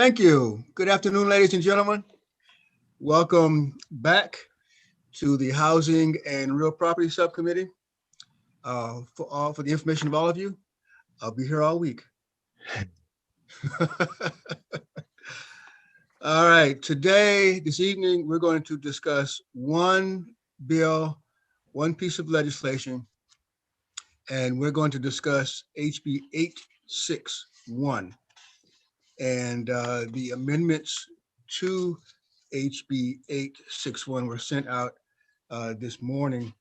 Thank you. Good afternoon, ladies and gentlemen. Welcome back to the Housing and Real Property Subcommittee. For the information of all of you, I'll be here all week. All right, this evening, we're going to discuss one bill, one piece of legislation, and we're going to discuss HB 861. And the amendments to HB 861 were sent out this morning,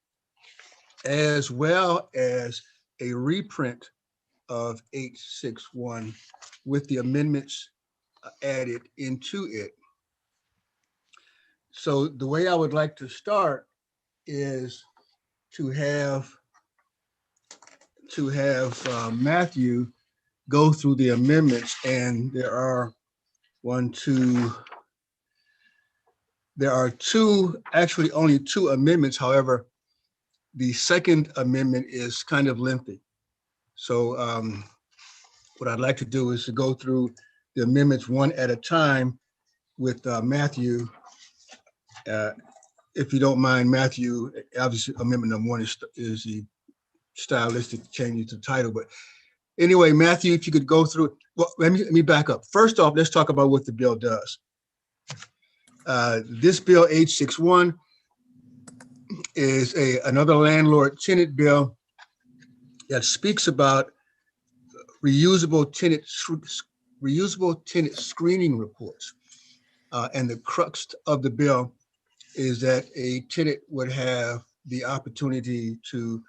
as well as a reprint of 861 with the amendments added into it. So the way I would like to start is to have Matthew go through the amendments, and there are actually only two amendments. However, the second amendment is kind of lengthy. So what I'd like to do is to go through the amendments one at a time with Matthew. If you don't mind, Matthew, obviously amendment number one is the stylistic changes to the title, but anyway, Matthew, if you could go through it. Well, let me back up. First off, let's talk about what the bill does. This bill, 861, is another landlord-tenant bill that speaks about reusable tenant screening reports. And the crux of the bill is that a tenant would have the opportunity to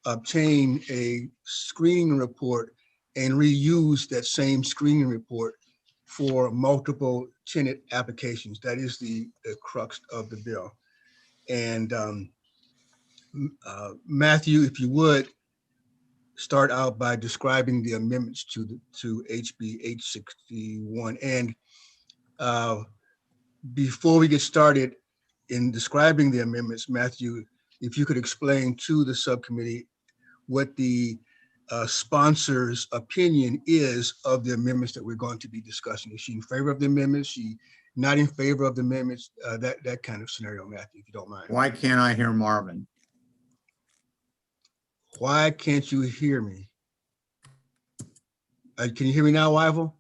obtain a screening report and reuse that same screening report for multiple tenant applications. That is the crux of the bill. And Matthew, if you would, start out by describing the amendments to HB 861. And before we get started in describing the amendments, Matthew, if you could explain to the subcommittee what the sponsor's opinion is of the amendments that we're going to be discussing. Is she in favor of the amendments? She not in favor of the amendments? That kind of scenario, Matthew, if you don't mind. Why can't I hear Marvin? Why can't you hear me? Can you hear me now, Wyville?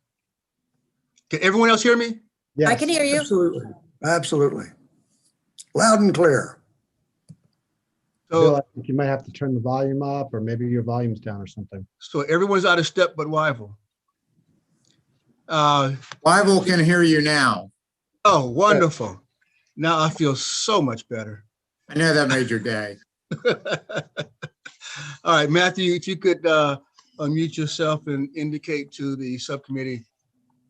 Can everyone else hear me? Yes, I can hear you. Absolutely. Absolutely. Loud and clear. So, Bill, I think you might have to turn the volume up, or maybe your volume's down or something. so everyone's out of step but Wyville. Bible can hear you now. Oh, wonderful. Now I feel so much better. I know that made your day. All right, Matthew, if you could unmute yourself and indicate to the subcommittee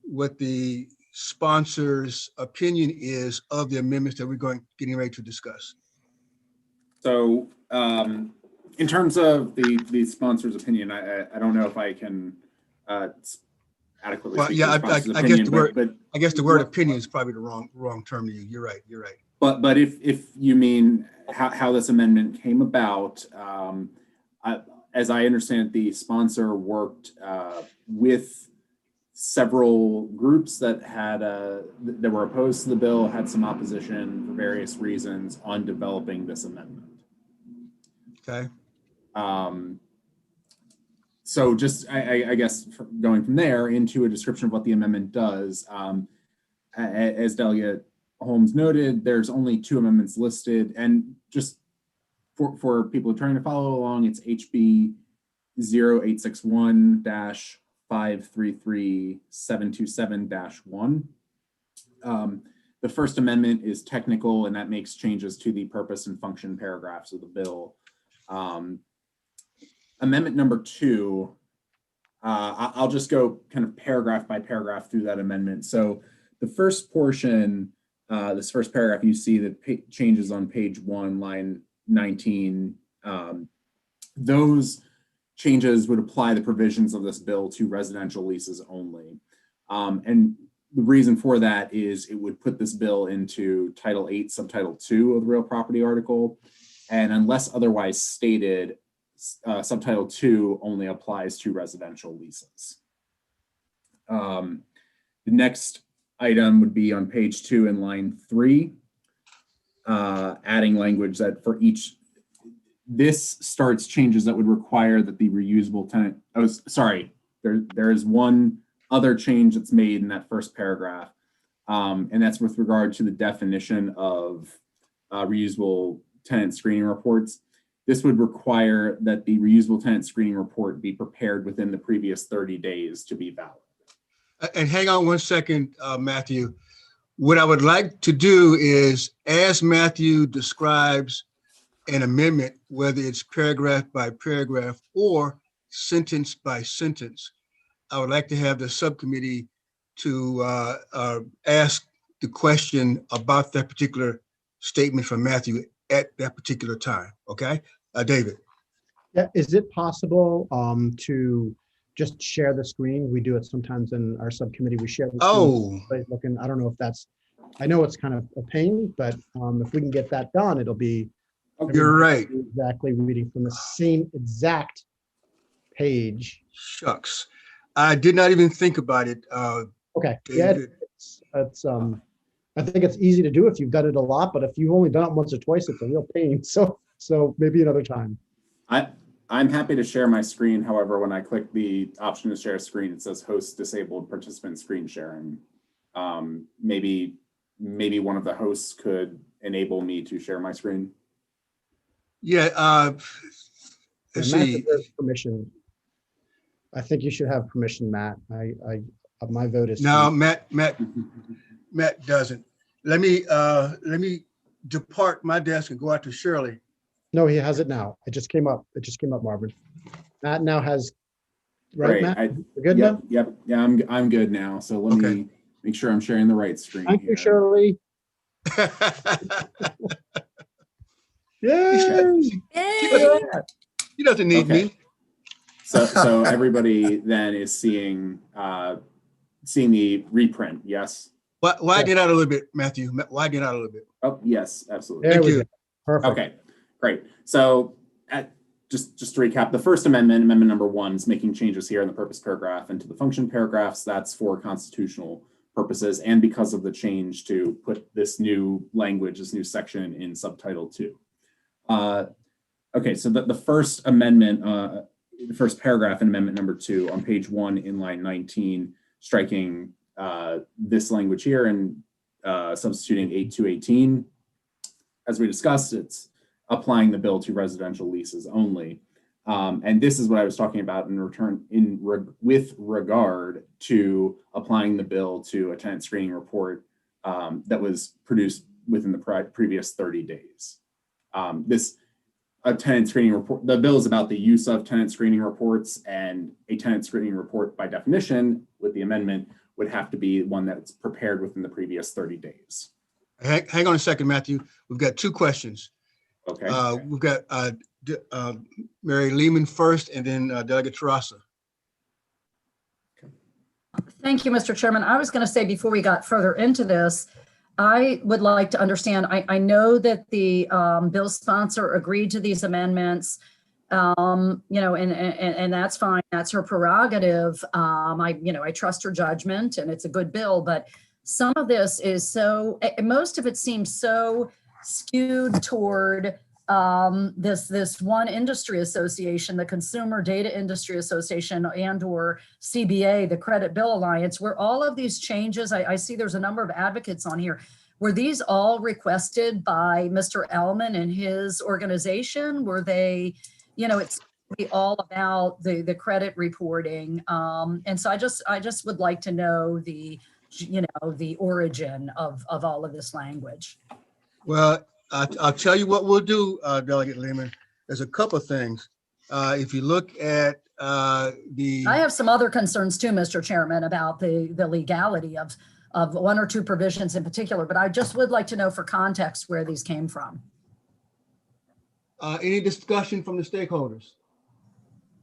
what the sponsor's opinion is of the amendments that we're getting ready to discuss. So in terms of the sponsor's opinion, I don't know if I can adequately Well, speak yeah, to the I sponsor's guess opinion, the word but I guess the word opinion is probably the wrong term to use. You're right. You're right. But if you mean how this amendment came about, as I understand, the sponsor worked with several groups that that were opposed to the bill, had some opposition for various reasons on developing this amendment. Okay. So just, I guess, going from there into a description of what the amendment does, as Delegate Holmes noted, there's only two amendments listed, and just for people trying to follow along, it's HB 0861-533-727-1. The First Amendment is technical, and that makes changes to the purpose and function paragraphs of the bill. Amendment number 2, I'll just go kind of paragraph by paragraph through that amendment. So the first portion, this first paragraph, you see the changes on page 1, line 19. Those changes would apply the provisions of this bill to residential leases only. And the reason for that is it would put this bill into Title 8, Subtitle 2 of the Real Property article. And unless otherwise stated, Subtitle 2 only applies to residential leases. The next item would be on page 2 in line 3, adding language that for each, this starts changes that would require that the reusable tenant, there is one other change that's made in that first paragraph, and that's with regard to the definition of reusable tenant screening reports. This would require that the reusable tenant screening report be prepared within the previous 30 days to be valid. And hang on one second, Matthew. What I would like to do is, as Matthew describes an amendment, whether it's paragraph by paragraph or sentence by sentence, I would like to have the subcommittee to ask the question about that particular statement from Matthew at that particular time. Okay, David. Yeah, is it possible to just share the screen? We do it sometimes in our subcommittee. We share the screen. Oh, Looking, I don't know if that's, I know it's kind of a pain, but if we can get that done, it'll be. you're right. Exactly reading from the same exact page. Shucks, I did not even think about it. Okay, yeah, David. it's I think it's easy to do if you've done it a lot, but if you've only done it once or twice, it's a real pain. So maybe another time. I'm happy to share my screen. However, when I click the option to share screen, it says host disabled participant screen sharing. Maybe one of the hosts could enable me to share my screen. Yeah, let's Matt see. deserves permission. I think you should have permission, Matt. My vote is. No, Matt doesn't. Let me depart my desk and go out to Shirley. No, he has it now. It just came up. It just came up, Marvin. Matt now has, right, Great. Matt? We're good now? Yep. Yeah, I'm good now. So let me make sure I'm sharing the right screen. Thank here. you, Shirley. Yay! He doesn't need Okay. me. So everybody then is seeing the reprint. Yes. Widen it out a little bit, Matthew. Widen it out a little bit. Oh, yes, absolutely. There Thank we you. go. Perfect. Okay, great. So just to recap, the first amendment number 1, is making changes here in the purpose paragraph and to the function paragraphs. That's for constitutional purposes and because of the change to put this new language, this new section in subtitle 2. Okay, so the first amendment, the first paragraph in amendment number 2 on page 1 in line 19, striking this language here and substituting 8-18. As we discussed, it's applying the bill to residential leases only. And this is what I was talking about with regard to applying the bill to a tenant screening report that was produced within the previous 30 days. A tenant screening report, the bill is about the use of tenant screening reports, and a tenant screening report by definition with the amendment would have to be one that's prepared within the previous 30 days. Hang on a second, Matthew. We've got 2 questions. Okay. We've got Mary Lehman first, and then Delegate Terrassa. Thank you, Mr. Chairman. I was going to say before we got further into this, I would like to understand, I know that the bill sponsor agreed to these amendments, and that's fine. That's her prerogative. I trust her judgment and it's a good bill, but some of this is most of it seems so skewed toward this one industry association, the Consumer Data Industry Association and/or CBA, the Credit Bill Alliance, where all of these changes, I see there's a number of advocates on here. Were these all requested by Mr. Ellman and his organization? Were they, it's all about the credit reporting. And so I just would like to know the origin of all of this language. Well, I'll tell you what we'll do, Delegate Lehman. There's a couple of things. If you look at I have some other concerns too, Mr. Chairman, about the legality of 1 or 2 provisions in particular, but I just would like to know for context where these came from. any discussion from the stakeholders?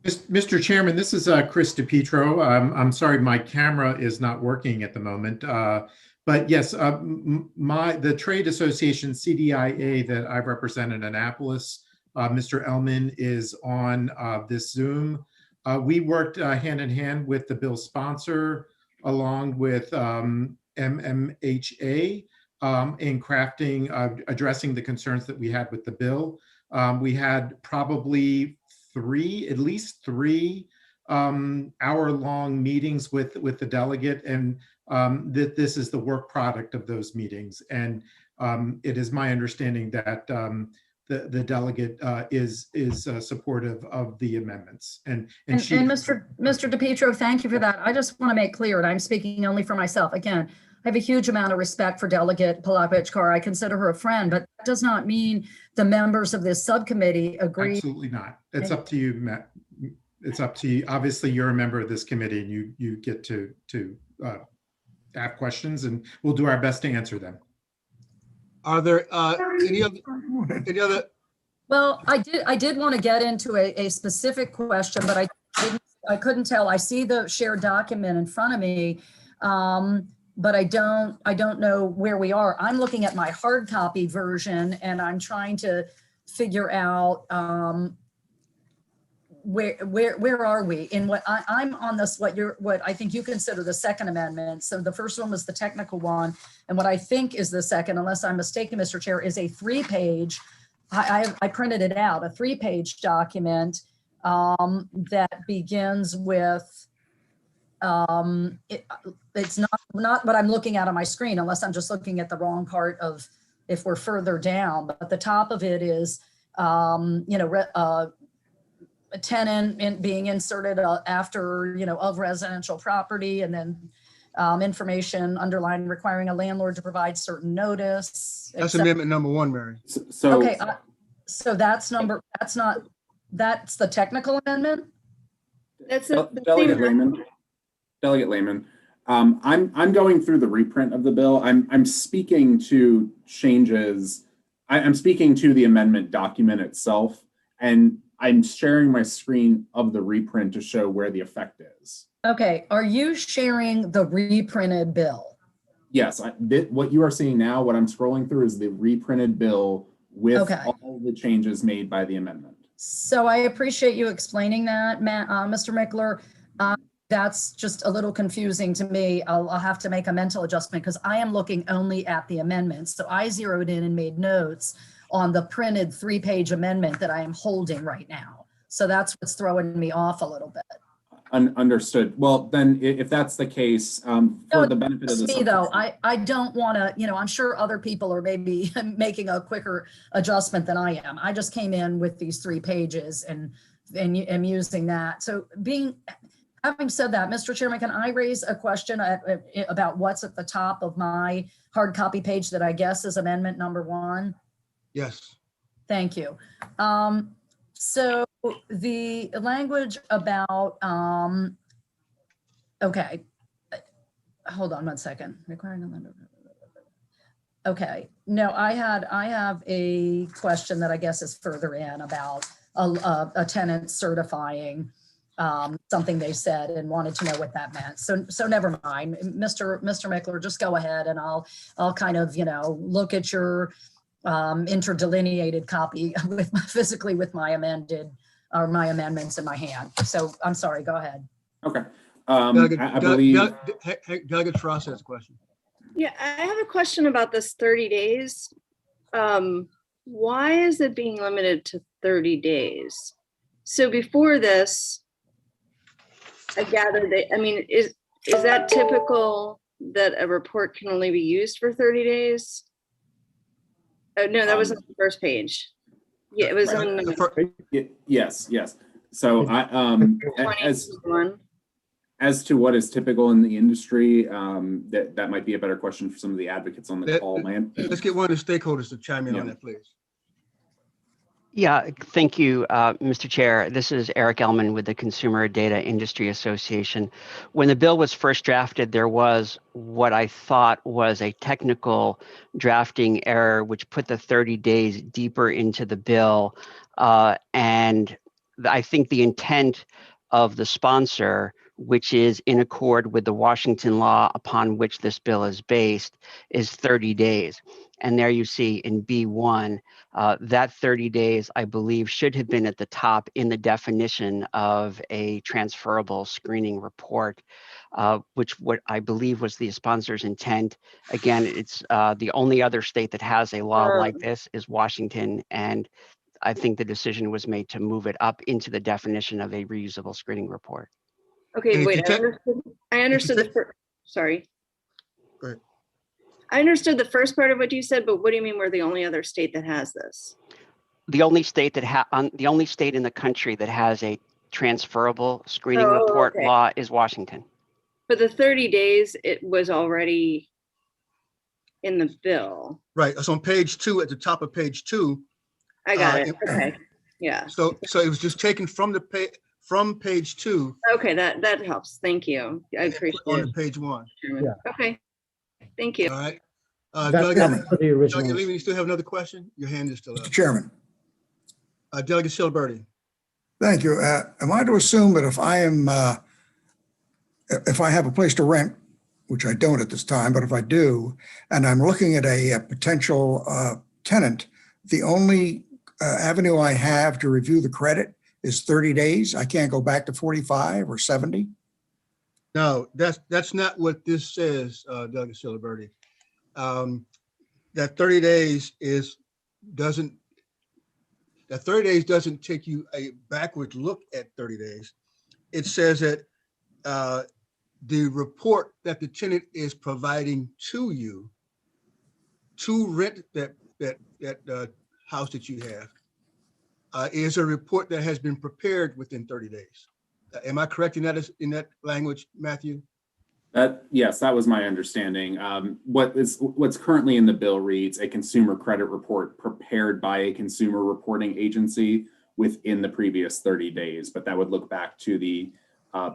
Mr. Chairman, this is Chris DePietro. I'm sorry, my camera is not working at the moment. But yes, the trade association CDIA that I represent in Annapolis, Mr. Ellman is on this Zoom. We worked hand in hand with the bill sponsor, along with MMHA in crafting, addressing the concerns that we had with the bill. We had probably at least three hour-long meetings with the delegate, and that this is the work product of those meetings. And it is my understanding that the delegate is supportive of the amendments. And Mr. DePietro, thank you for that. I just want to make clear, and I'm speaking only for myself. Again, I have a huge amount of respect for Delegate Palavichkar. I consider her a friend, but that does not mean the members of this subcommittee agree. Absolutely not. It's up to you, Matt. It's up to you. Obviously, you're a member of this committee, and you get to have questions, and we'll do our best to answer them. Are there any other? Well, I did want to get into a specific question, but I couldn't tell. I see the shared document in front of me, but I don't know where we are. I'm looking at my hard copy version, and I'm trying to figure out where are we in what I'm on this, what I think you consider the second amendment. So the first one was the technical one. And what I think is the second, unless I'm mistaken, Mr. Chair, is a 3-page, I printed it out, a 3-page document that begins with, it's not what I'm looking at on my screen, unless I'm just looking at the wrong part of, if we're further down, but the top of it is, a tenant being inserted after, of residential property, and then information underlined requiring a landlord to provide certain notice. That's amendment number 1, Mary. So Okay, so that's the technical amendment? That's Delegate Lehman. Delegate Lehman. I'm going through the reprint of the bill. I'm speaking to changes. I'm speaking to the amendment document itself, and I'm sharing my screen of the reprint to show where the effect is. Okay, are you sharing the reprinted bill? Yes, what you are seeing now, what I'm scrolling through is the reprinted bill with Okay. all the changes made by the amendment. So I appreciate you explaining that, Mr. Mickler. That's just a little confusing to me. I'll have to make a mental adjustment because I am looking only at the amendments. So I zeroed in and made notes on the printed 3-page amendment that I am holding right now. So that's what's throwing me off a little bit. Understood. Well, then if that's the case, for the benefit of the Me though, I don't want to, I'm sure other people are maybe making a quicker adjustment than I am. I just came in with these 3 pages and am using that. So having said that, Mr. Chairman, can I raise a question about what's at the top of my hard copy page that I guess is amendment number 1? Yes. Thank you. So the language about, okay, hold on 1 second. Requiring a lender. Okay, no, I have a question that I guess is further in about a tenant certifying something they said and wanted to know what that meant. So never mind, Mr. Mickler, just go ahead and I'll kind of, look at your interdelineated copy physically with my amendments in my hand. So I'm sorry, go ahead. Okay. Delegate, I believe. Delegate Frost has a question. Yeah, I have a question about this 30 days. Why is it being limited to 30 days? So before this, I gather that, is that typical that a report can only be used for 30 days? Oh, no, that was on the first page. Yeah, it was on Yes. So as to what is typical in the industry, that might be a better question for some of the advocates on the call, man. Let's get one of the stakeholders to chime in on that, please. Yeah, thank you, Mr. Chair. This is Eric Ellman with the Consumer Data Industry Association. When the bill was first drafted, there was what I thought was a technical drafting error, which put the 30 days deeper into the bill. And I think the intent of the sponsor which is in accord with the Washington law upon which this bill is based, is 30 days. And there you see in B1, that 30 days, I believe, should have been at the top in the definition of a transferable screening report, which what I believe was the sponsor's intent. Again, it's the only other state that has a law like this is Washington, and I think the decision was made to move it up into the definition of a reusable screening report. Okay, And if wait, you I take- understood, I understood the take- first, sorry. Go ahead. I understood the first part of what you said, but what do you mean we're the only other state that has this? The only state that the only state in the country that has a transferable screening Oh, report okay. law is Washington. But the 30 days, it was already in the bill. Right, it's on page 2, at the top of page 2. I got it, it- okay, yeah, So it was just taken from page 2 okay, that helps, thank you, I and put appreciate onto it. page 1. Chairman. Yeah. Okay, thank you. All right. That's Delegate for the original. Levy, you still have another question? Your hand is still up. Mr. Chairman, Delegate Silberti. thank you. Am I to assume that if I have a place to rent, which I don't at this time, but if I do, and I'm looking at a potential tenant, the only avenue I have to review the credit is 30 days? I can't go back to 45 or 70? No, that's not what this says, Delegate Silberti. That 30 days doesn't take you a backward look at 30 days. It says that the report that the tenant is providing to you to rent that house that you have is a report that has been prepared within 30 days. Am I correct in that language, Matthew? Yes, that was my understanding. What's currently in the bill reads a consumer credit report prepared by a consumer reporting agency within the previous 30 days, but that would look back to the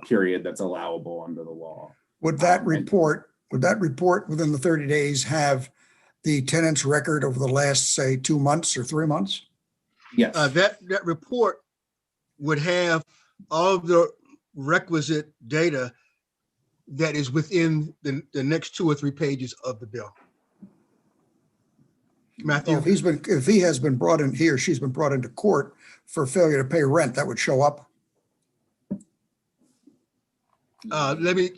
period that's allowable under the law. Would that report within the 30 days have the tenant's record over the last, say, 2 months or 3 months? Yes. That report would have all of the requisite data that is within the next 2 or 3 pages of the bill. Matthew? Well, if he has been brought in, he or she's been brought into court for failure to pay rent, that would show up. Let me,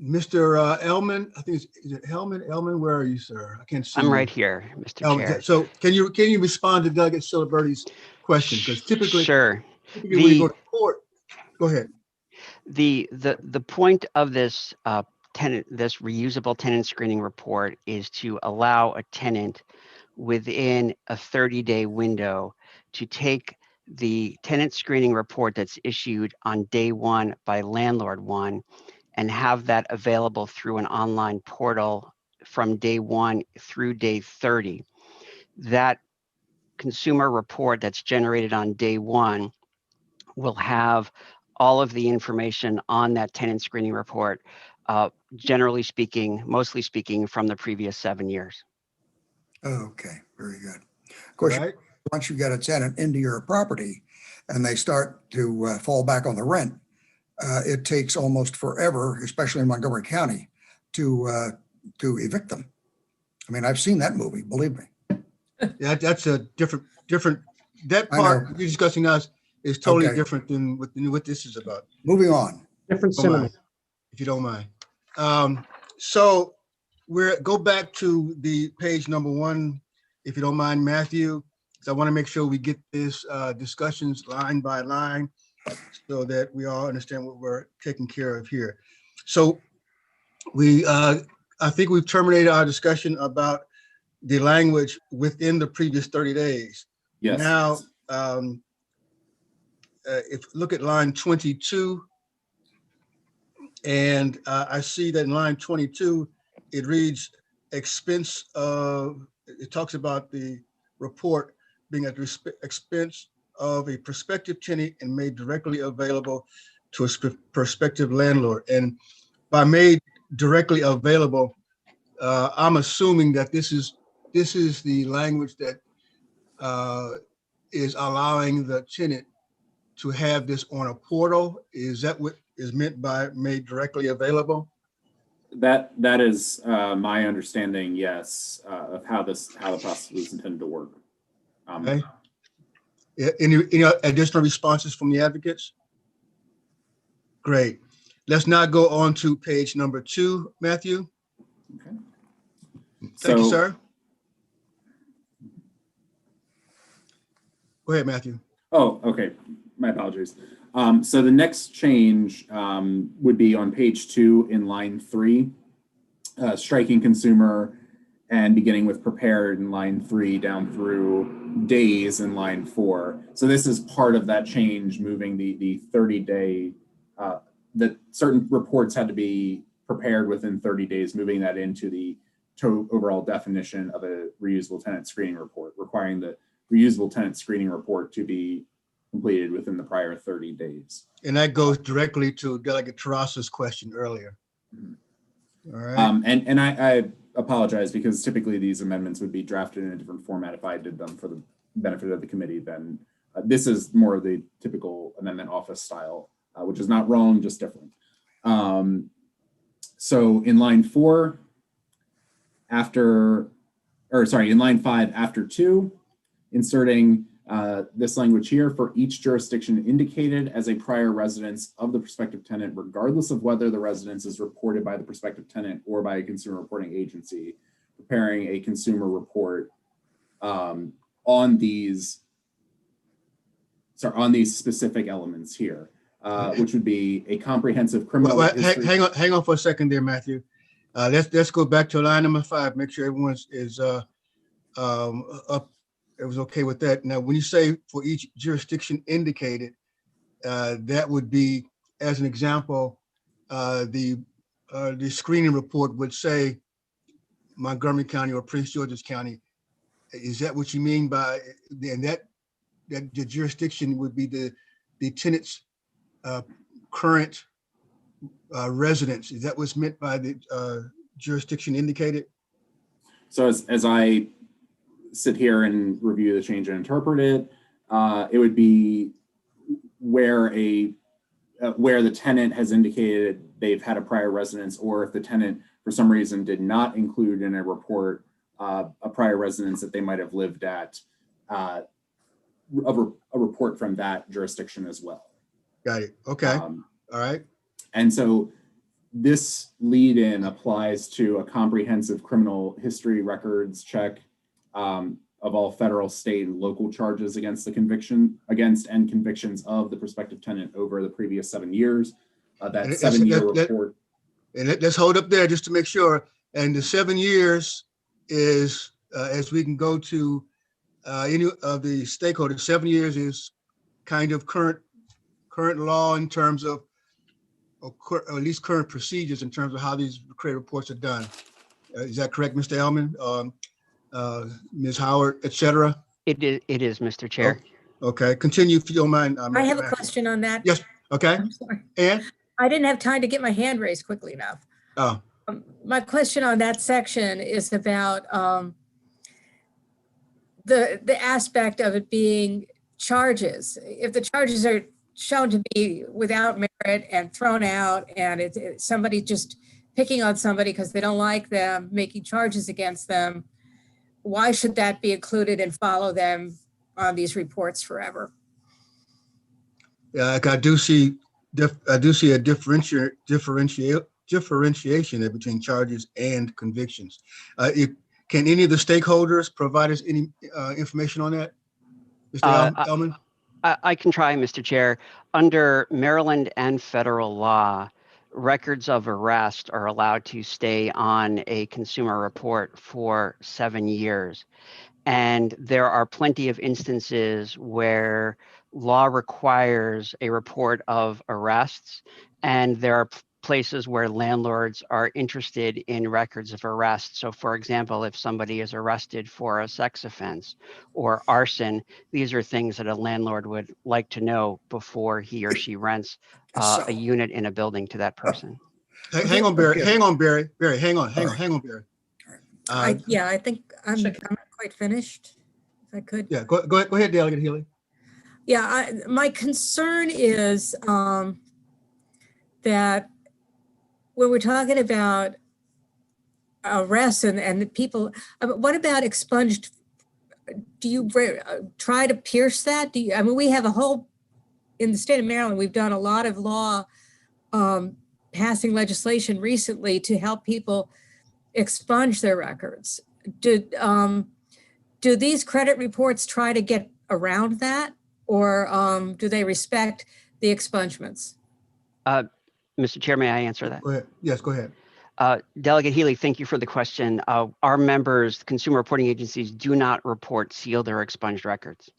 Mr. Elman, I think is it Hellman? Elman, where are you, sir? I can't see. I'm you. right here, Mr. Elman, Chair. so can you respond to Delegate Silberti's question? Because typically Sure. when you go to court, go ahead. The point of this this reusable tenant screening report is to allow a tenant within a 30-day window to take the tenant screening report that's issued on day 1 by landlord 1 and have that available through an online portal from day 1 through day 30. That consumer report that's generated on day 1 will have all of the information on that tenant screening report, generally speaking, mostly speaking, from the previous 7 years. Okay, very good. Of course, Right? once you get a tenant into your property and they start to fall back on the rent, it takes almost forever, especially in Montgomery County, to evict them. I mean, I've seen that movie, believe me. Yeah, that's a different, that I part know. you're discussing now is totally Okay. different than what this is about. Moving on. Different Don't cinema. mind, if you don't mind. So go back to the page number 1, if you don't mind, Matthew, because I want to make sure we get this discussions line by line so that we all understand what we're taking care of here. So I think we've terminated our discussion about the language within the previous 30 days. Yes. Now, if look at line 22, and I see that in line 22, it reads expense of, it talks about the report being at the expense of a prospective tenant and made directly available to a prospective landlord. And by made directly available, I'm assuming that this is the language that is allowing the tenant to have this on a portal? Is that what is meant by made directly available? That is my understanding, yes, of how the process was intended to work. Okay. Any additional responses from the advocates? Great. Let's now go on to page number 2, Matthew. Okay. Thank you, So- sir. Go ahead, Matthew. Oh, okay. My apologies. So the next change would be on page 2 in line 3, striking consumer and beginning with prepared in line 3 down through days in line 4. So this is part of that change, moving the 30-day, that certain reports had to be prepared within 30 days, moving that into the overall definition of a reusable tenant screening report, requiring the reusable tenant screening report to be completed within the prior 30 days. And that goes directly to Delegate Terrasa's question earlier. All right. And I apologize, because typically these amendments would be drafted in a different format if I did them for the benefit of the committee. Then this is more of the typical amendment office style, which is not wrong, just different. So in line 4, in line 5, after 2, inserting this language here: for each jurisdiction indicated as a prior residence of the prospective tenant, regardless of whether the residence is reported by the prospective tenant or by a consumer reporting agency, preparing a consumer report on these specific elements here, which would be a comprehensive criminal history. Hang on for a second there, Matthew. Let's go back to line number 5. Make sure everyone is up. It was okay with that. Now, when you say for each jurisdiction indicated, that would be, as an example, the screening report would say Montgomery County or Prince George's County. Is that what you mean by, and that the jurisdiction would be the tenant's current residence? Is that what's meant by the jurisdiction indicated? So as I sit here and review the change and interpret it, it would be where the tenant has indicated they've had a prior residence, or if the tenant for some reason did not include in a report a prior residence that they might have lived at, a report from that jurisdiction as well. Got it. Okay. All right. And so this lead-in applies to a comprehensive criminal history records check of all federal, state, and local charges against and convictions of the prospective tenant over the previous 7 years. That 7-year report. And let's hold up there just to make sure. And the 7 years is, as we can go to any of the stakeholders, 7 years is kind of current law in terms of, or at least current procedures in terms of how these credit reports are done. Is that correct, Mr. Ellman? Ms. Howard, et cetera? It is, Mr. Chair. Okay, continue if you don't mind. I have a question on that. Yes, okay. I'm sorry. And? I didn't have time to get my hand raised quickly enough. Oh. My question on that section is about the aspect of it being charges. If the charges are shown to be without merit and thrown out, and it's somebody just picking on somebody because they don't like them, making charges against them, why should that be included and follow them on these reports forever? Yeah, like I do see a differentiation there between charges and convictions. Can any of the stakeholders provide us any information on that? Mr. Ellman? I can try, Mr. Chair. Under Maryland and federal law, records of arrest are allowed to stay on a consumer report for 7 years. And there are plenty of instances where law requires a report of arrests, and there are places where landlords are interested in records of arrest. So for example, if somebody is arrested for a sex offense or arson, these are things that a landlord would like to know before he or she rents a unit in a building to that person. Hang on, Barry. Hang on, Barry. Barry, hang on, Barry. I think I'm not quite finished, if I could. Yeah, go ahead, Delegate Healy. Yeah, my concern is that when we're talking about arrests and the people, what about expunged? Do you try to pierce that? Do you, I mean, we have a whole, in the state of Maryland, we've done a lot of law passing legislation recently to help people expunge their records. Do these credit reports try to get around that, or do they respect the expungements? Mr. Chair, may I answer that? Go ahead. Yes, go ahead. Delegate Healy, thank you for the question. Our members, consumer reporting agencies, do not report sealed or expunged records.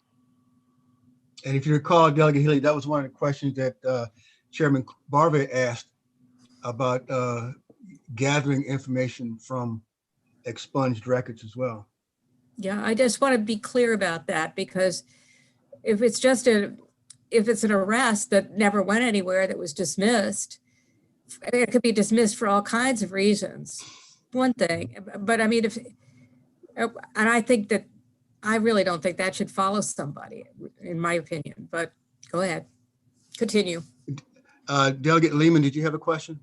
And if you recall, Delegate Healy, that was one of the questions that Chairman Barber asked about gathering information from expunged records as well. Yeah, I just want to be clear about that, because if it's just if it's an arrest that never went anywhere, that was dismissed, it could be dismissed for all kinds of reasons. One thing, but I mean, and I think that, I really don't think that should follow somebody, in my opinion, but go ahead, continue. Delegate Lehman, did you have a question?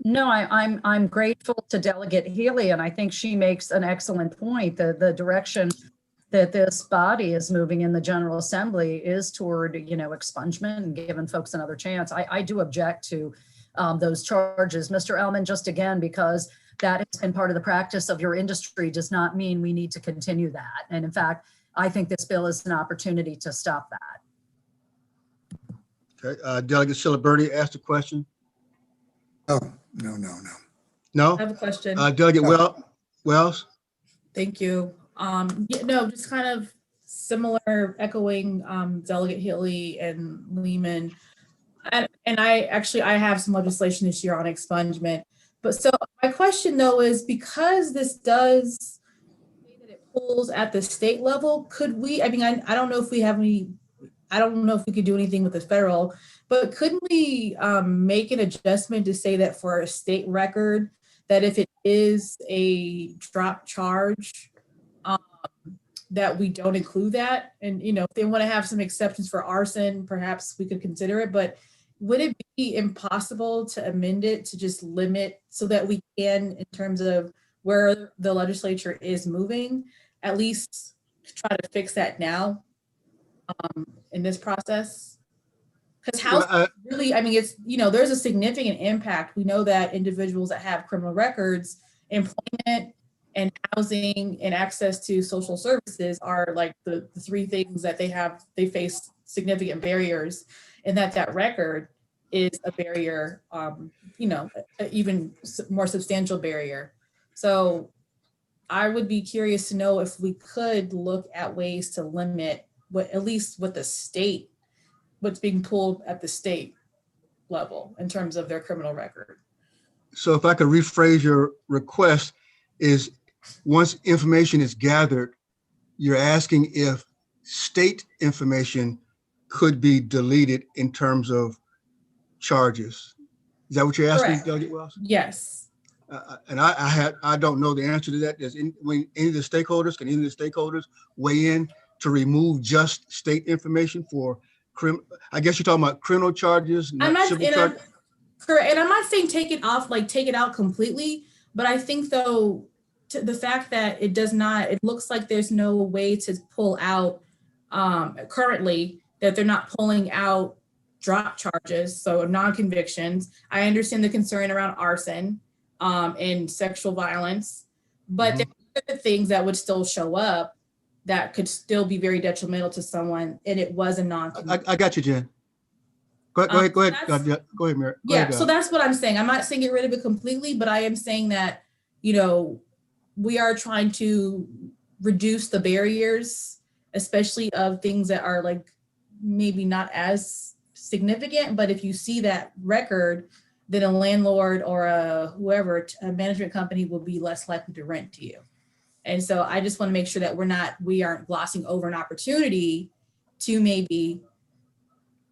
No, I'm grateful to Delegate Healy, and I think she makes an excellent point. The direction that this body is moving in the General Assembly is toward, expungement and giving folks another chance. I do object to those charges. Mr. Ellman, just again, because that has been part of the practice of your industry does not mean we need to continue that. And in fact, I think this bill is an opportunity to stop that. Okay, Delegate Shilliberti asked a question. No. No? I have a question. Delegate Wells? Thank you. No, just kind of similar, echoing Delegate Healy and Lehman. And I have some legislation this year on expungement. But so my question though is, because this does say that it pulls at the state level, could we, I don't know if we have any, I don't know if we could do anything with the federal, but couldn't we make an adjustment to say that for a state record, that if it is a drop charge, that we don't include that? And, if they want to have some exceptions for arson, perhaps we could consider it, but would it be impossible to amend it to just limit so that we can, in terms of where the legislature is moving, at least try to fix that now in this process? Because housing really, it's, there's a significant impact. We know that individuals that have criminal records, employment and housing and access to social services are like the three things that they face significant barriers, and that record is a barrier, even more substantial barrier. So I would be curious to know if we could look at ways to limit at least what's being pulled at the state level in terms of their criminal record. So if I could rephrase your request, is once information is gathered, you're asking if state information could be deleted in terms of charges. Is that what you're asking, Correct. Delegate Wells? Yes. And I don't know the answer to that. When any of the stakeholders weigh in to remove just state information for I guess you're talking about criminal charges, not civil charges? Correct. And I'm not saying take it out completely, but I think though, the fact that it looks like there's no way to pull out currently, that they're not pulling out drop charges, so non-convictions. I understand the concern around arson and sexual violence, but there are other things that would still show up that could still be very detrimental to someone, and it was a non-conviction. I got you, Jen. Go ahead, Mary. So that's what I'm saying. I'm not saying get rid of it completely, but I am saying that, we are trying to reduce the barriers, especially of things that are like maybe not as significant, but if you see that record, then a landlord or a management company will be less likely to rent to you. And so I just want to make sure that we aren't glossing over an opportunity to maybe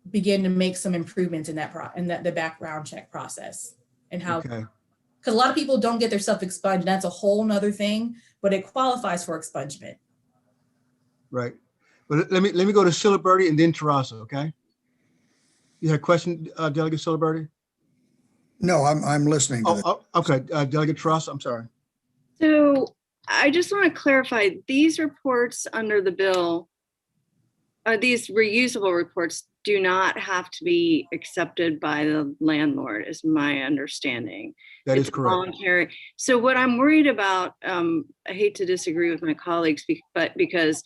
begin to make some improvements in the background check process, and how, because a lot of people don't get their stuff expunged. And that's a whole nother thing, but it qualifies for expungement. Right. But let me go to Siliberti and then Teresa, okay? You had a question, Delegate Siliberti? No, I'm listening to this. Okay, Delegate Teresa, I'm sorry. So I just want to clarify, these reports under the bill, these reusable reports do not have to be accepted by the landlord, is my understanding. That is It's correct. voluntary. So what I'm worried about, I hate to disagree with my colleagues, but because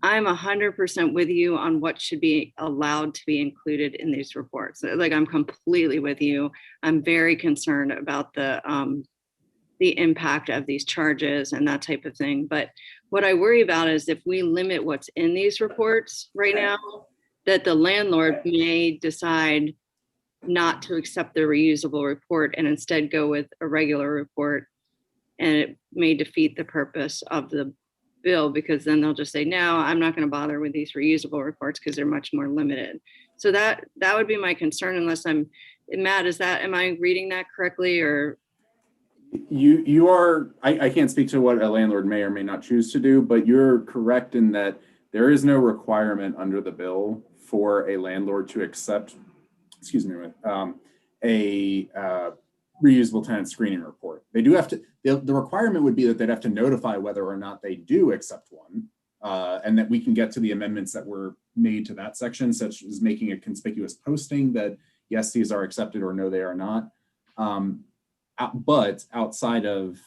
I'm 100% with you on what should be allowed to be included in these reports. Like, I'm completely with you. I'm very concerned about the impact of these charges and that type of thing. But what I worry about is if we limit what's in these reports right now, that the landlord may decide not to accept the reusable report and instead go with a regular report. And it may defeat the purpose of the bill, because then they'll just say, no, I'm not going to bother with these reusable reports because they're much more limited. So that would be my concern, unless Matt, am I reading that correctly? Or You are, I can't speak to what a landlord may or may not choose to do, but you're correct in that there is no requirement under the bill for a landlord to accept, a reusable tenant screening report. They do have to, the requirement would be that they'd have to notify whether or not they do accept one, and that we can get to the amendments that were made to that section, such as making a conspicuous posting that, yes, these are accepted, or no, they are not. But outside of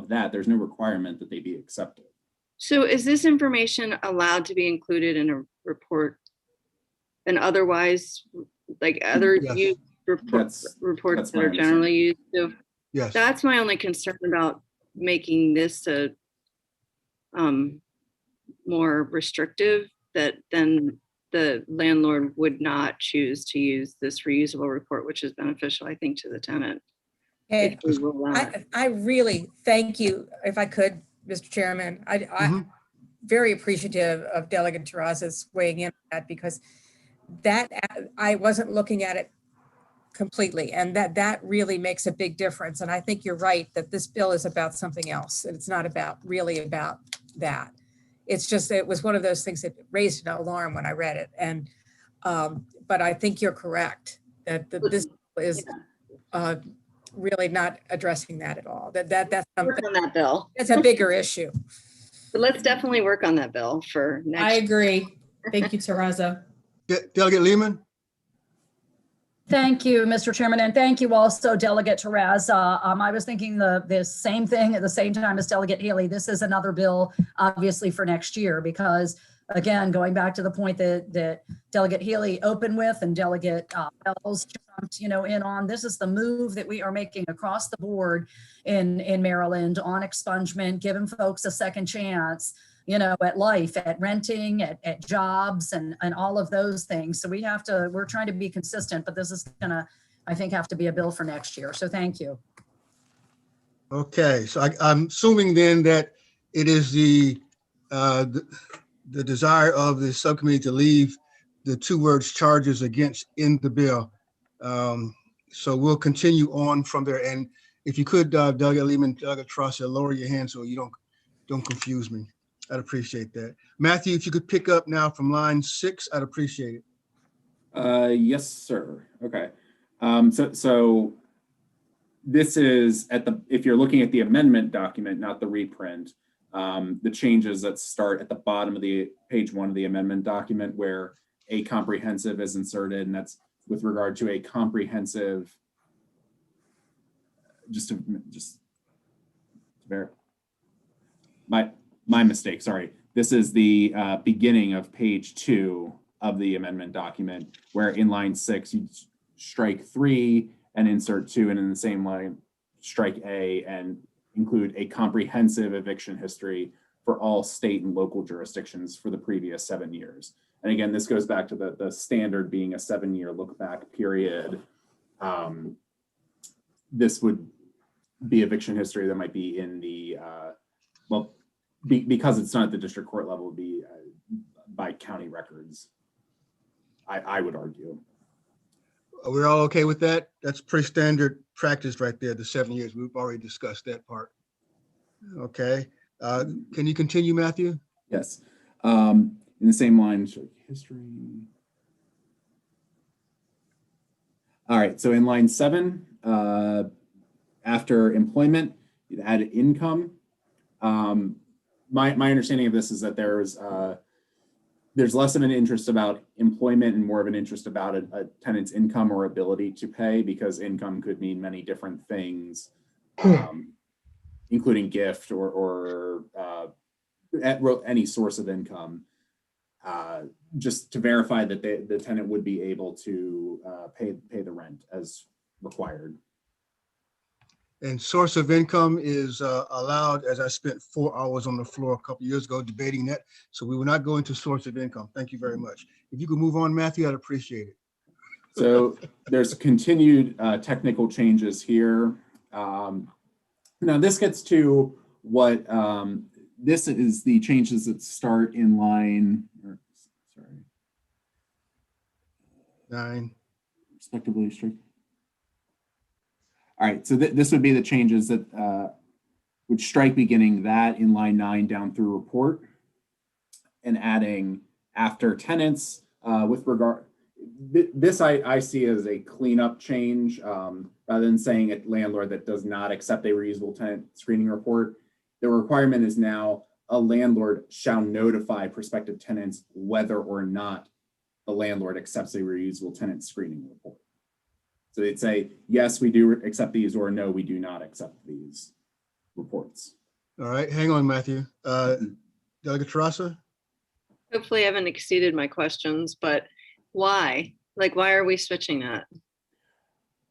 that, there's no requirement that they be accepted. so is this information allowed to be included in a report and otherwise, like other Yes. reports that's that my are generally used? So Yes. that's my only concern about making this a more restrictive, that then the landlord would not choose to use this reusable report, which is beneficial, I think, to the tenant. And If we rule that. I really thank you, if I could, Mr. Chairman. I'm very appreciative of Delegate Terraza's weighing in on that, because that I wasn't looking at it completely, and that really makes a big difference. And I think you're right that this bill is about something else, and it's not really about that. It's just, it was one of those things that raised an alarm when I read it. And but I think you're correct that this is really not addressing that at all. That's Work something, on that bill. it's a bigger issue. But let's definitely work on that bill for next. I agree. Thank you, Teresa. Delegate Lehman? Thank you, Mr. Chairman, and thank you also, Delegate Teresa. I was thinking the same thing at the same time as Delegate Haley. This is another bill, obviously, for next year, because, again, going back to the point that Delegate Haley opened with and Delegate Bells jumped, in on, this is the move that we are making across the board in Maryland on expungement, giving folks a second chance, at life, at renting, at jobs, and all of those things. So we're trying to be consistent, but this is gonna, I think, have to be a bill for next year. So thank you. Okay, so I'm assuming then that it is the desire of the subcommittee to leave the two words charges against in the bill. So we'll continue on from there. And if you could, Delegate Lehman, Delegate Teresa, lower your hand so you don't confuse me. I'd appreciate that. Matthew, if you could pick up now from line 6, I'd appreciate it. Yes, sir. Okay. So this is if you're looking at the amendment document, not the reprint, the changes that start at the bottom of the page 1 of the amendment document, where a comprehensive is inserted, and that's with regard to a comprehensive, just verify. My mistake, sorry. This is the beginning of page 2 of the amendment document, where in line 6, you strike 3 and insert 2, and in the same line, strike A and include a comprehensive eviction history for all state and local jurisdictions for the previous 7 years. And again, this goes back to the standard being a 7-year look back period. This would be eviction history that might be in the, because it's not at the district court level, be by county records, I would argue. Are we all okay with that? That's pretty standard practice right there, the 7 years. We've already discussed that part. Okay. Can you continue, Matthew? Yes. In the same line, history. All right, so in line 7, after employment, you'd add income. My understanding of this is that there's less of an interest about employment and more of an interest about a tenant's income or ability to pay, because income could mean many different things, including gift or any source of income. Just to verify that the tenant would be able to pay the rent as required. And source of income is allowed, as I spent 4 hours on the floor a couple years ago debating that. So we will not go into source of income. Thank you very much. If you could move on, Matthew, I'd appreciate it. So there's continued technical changes here. Now this gets to what, this is the changes that start in line, 9. Respectively strict. All right, so this would be the changes that would strike beginning that in line 9 down through report, and adding after tenants with regard, this I see as a cleanup change rather than saying a landlord that does not accept a reusable tenant screening report. The requirement is now a landlord shall notify prospective tenants whether or not the landlord accepts a reusable tenant screening report. So they'd say, yes, we do accept these, or no, we do not accept these reports. All right, hang on, Matthew. Delegate Terrasa? Hopefully I haven't exceeded my questions, but why? Like, why are we switching that?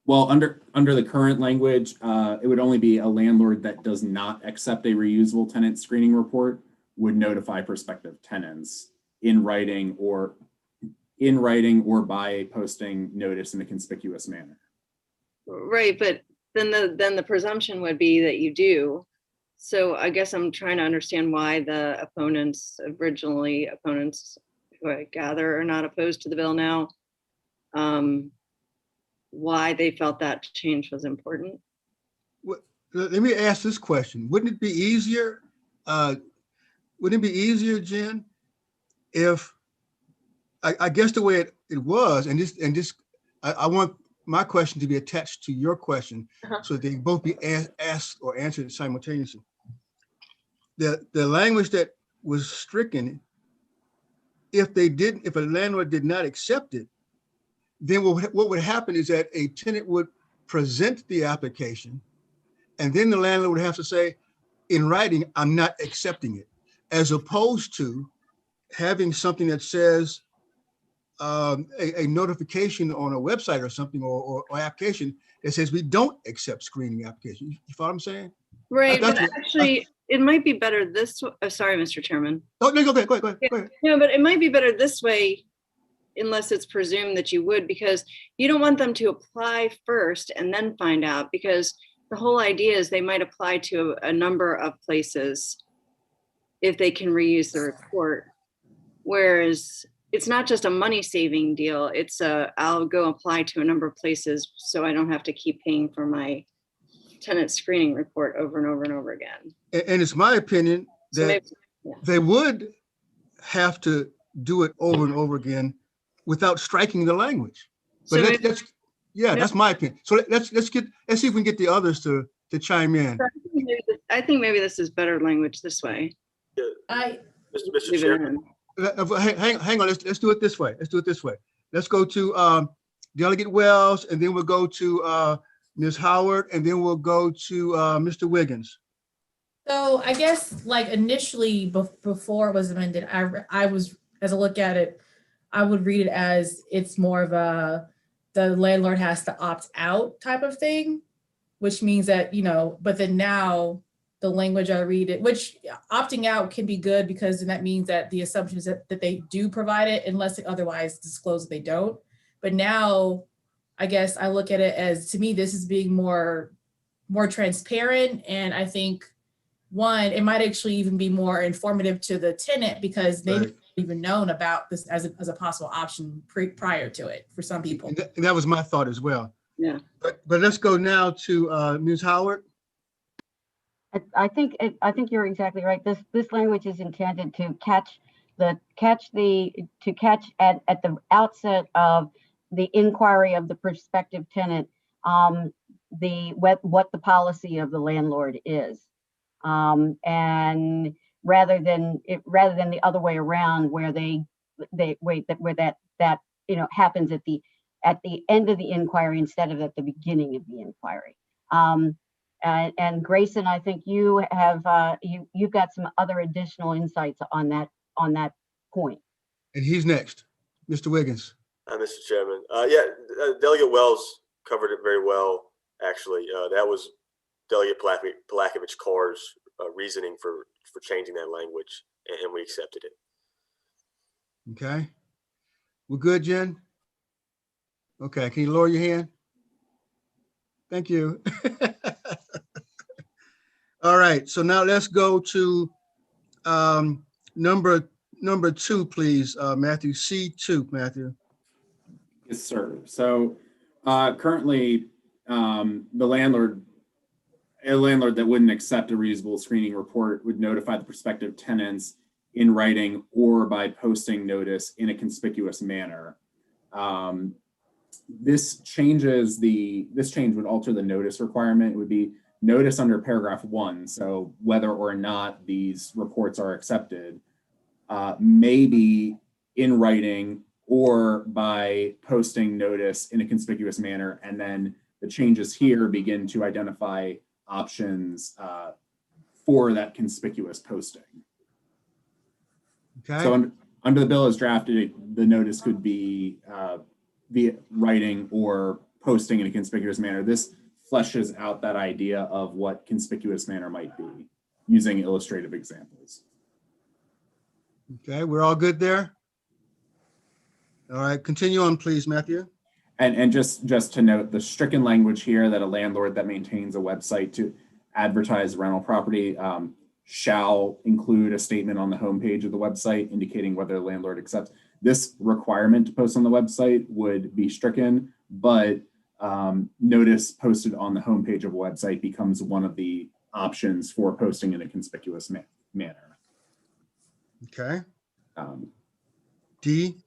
Well, under the current language, it would only be a landlord that does not accept a reusable tenant screening report would notify prospective tenants in writing or by a posting notice in a conspicuous manner. Right, but then the presumption would be that you do. So I guess I'm trying to understand why the opponents who I gather are not opposed to the bill now, why they felt that change was important. Let me ask this question. Wouldn't it be easier, Jen, if, I guess the way it was, I want my question to be attached to your question, so that they both be asked or answered simultaneously. The language that was stricken, if a landlord did not accept it, then what would happen is that a tenant would present the application, and then the landlord would have to say, in writing, I'm not accepting it, as opposed to having something that says, a notification on a website or something, or application that says we don't accept screening applications. You follow what I'm saying? Right, but actually, it might be better this way. Oh, sorry, Mr. Chairman. Oh, no, go ahead. No, but it might be better this way, unless it's presumed that you would, because you don't want them to apply first and then find out, because the whole idea is they might apply to a number of places if they can reuse the report. Whereas it's not just a money saving deal. It's I'll go apply to a number of places so I don't have to keep paying for my tenant screening report over and over and over again. And it's my opinion that they would have to do it over and over again without striking the language. But so that's my opinion. So let's see if we can get the others to chime in. I think maybe this is better language this way. Mr. Chairman. Hang on, let's do it this way. Let's go to Delegate Wells, and then we'll go to Ms. Howard, and then we'll go to Mr. Wiggins. So I guess like initially before it was amended, I was, as I look at it, I would read it as it's more of the landlord has to opt out type of thing, which means that, but then now the language I read it, which opting out can be good, because then that means that the assumption is that they do provide it unless they otherwise disclose that they don't. But now I guess I look at it as, to me, this is being more transparent. And I think it might actually even be more informative to the tenant, because they've right. even known about this as a possible option prior to it for some people. And that was my thought as well. Yeah. But let's go now to Ms. Howard. I think you're exactly right. This language is intended to catch to catch at the outset of the inquiry of the prospective tenant, what the policy of the landlord is. And rather than the other way around, where that happens at the end of the inquiry instead of at the beginning of the inquiry. And Grayson, I think you have you've got some other additional insights on that point. And he's next, Mr. Wiggins. Mr. Chairman. Yeah, Delegate Wells covered it very well, actually. That was Delegate Palakovich Carr's reasoning for changing that language, and we accepted it. Okay. We're good, Jen? Okay, can you lower your hand? Thank you. All right, so now let's go to number 2, please, Matthew. C2, Matthew. Yes, sir. So currently, a landlord that wouldn't accept a reusable screening report would notify the prospective tenants in writing or by posting notice in a conspicuous manner. This change would alter the notice requirement. It would be notice under paragraph 1. So whether or not these reports are accepted, maybe in writing or by posting notice in a conspicuous manner. And then the changes here begin to identify options for that conspicuous posting. Okay. So under the bill as drafted, the notice could be via writing or posting in a conspicuous manner. This fleshes out that idea of what conspicuous manner might be using illustrative examples. Okay, we're all good there? All right, continue on, please, Matthew. And just to note, the stricken language here that a landlord that maintains a website to advertise rental property shall include a statement on the homepage of the website indicating whether the landlord accepts. This requirement to post on the website would be stricken, but notice posted on the homepage of a website becomes one of the options for posting in a conspicuous manner. Okay. D.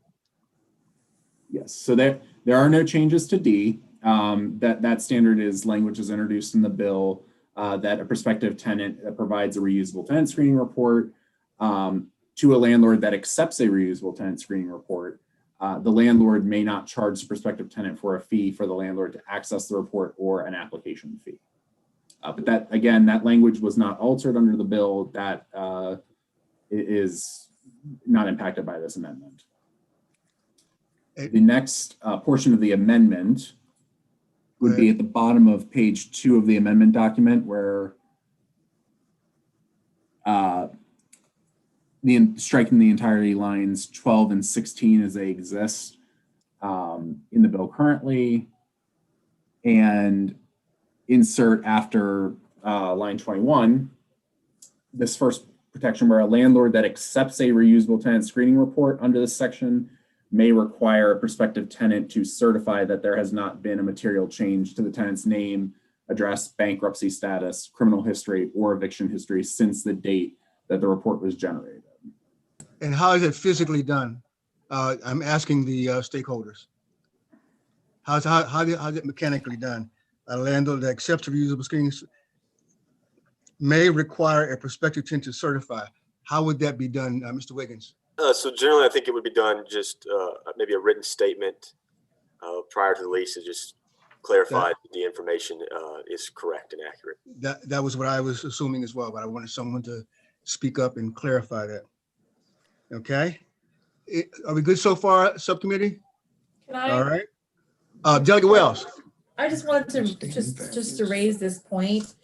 Yes, so there are no changes to D. That standard is language is introduced in the bill that a prospective tenant that provides a reusable tenant screening report to a landlord that accepts a reusable tenant screening report. The landlord may not charge the prospective tenant for a fee for the landlord to access the report or an application fee. But that language was not altered under the bill. That is not impacted by this amendment. The next portion of the amendment would be at the bottom of page 2 of the amendment document, where striking the entirety lines 12 and 16 as they exist in the bill currently, and insert after line 21 this first protection, where a landlord that accepts a reusable tenant screening report under this section may require a prospective tenant to certify that there has not been a material change to the tenant's name, address, bankruptcy status, criminal history, or eviction history since the date that the report was generated. And how is it physically done? I'm asking the stakeholders. How's it mechanically done? A landlord that accepts a reusable screening may require a prospective tenant to certify. How would that be done, Mr. Wiggins? So generally, I think it would be done just maybe a written statement prior to the lease to just clarify that the information is correct and accurate. That was what I was assuming as well, but I wanted someone to speak up and clarify that. Okay. Are we good so far, subcommittee? Can I? All right. Delegate Wells. I just wanted to just to raise this point,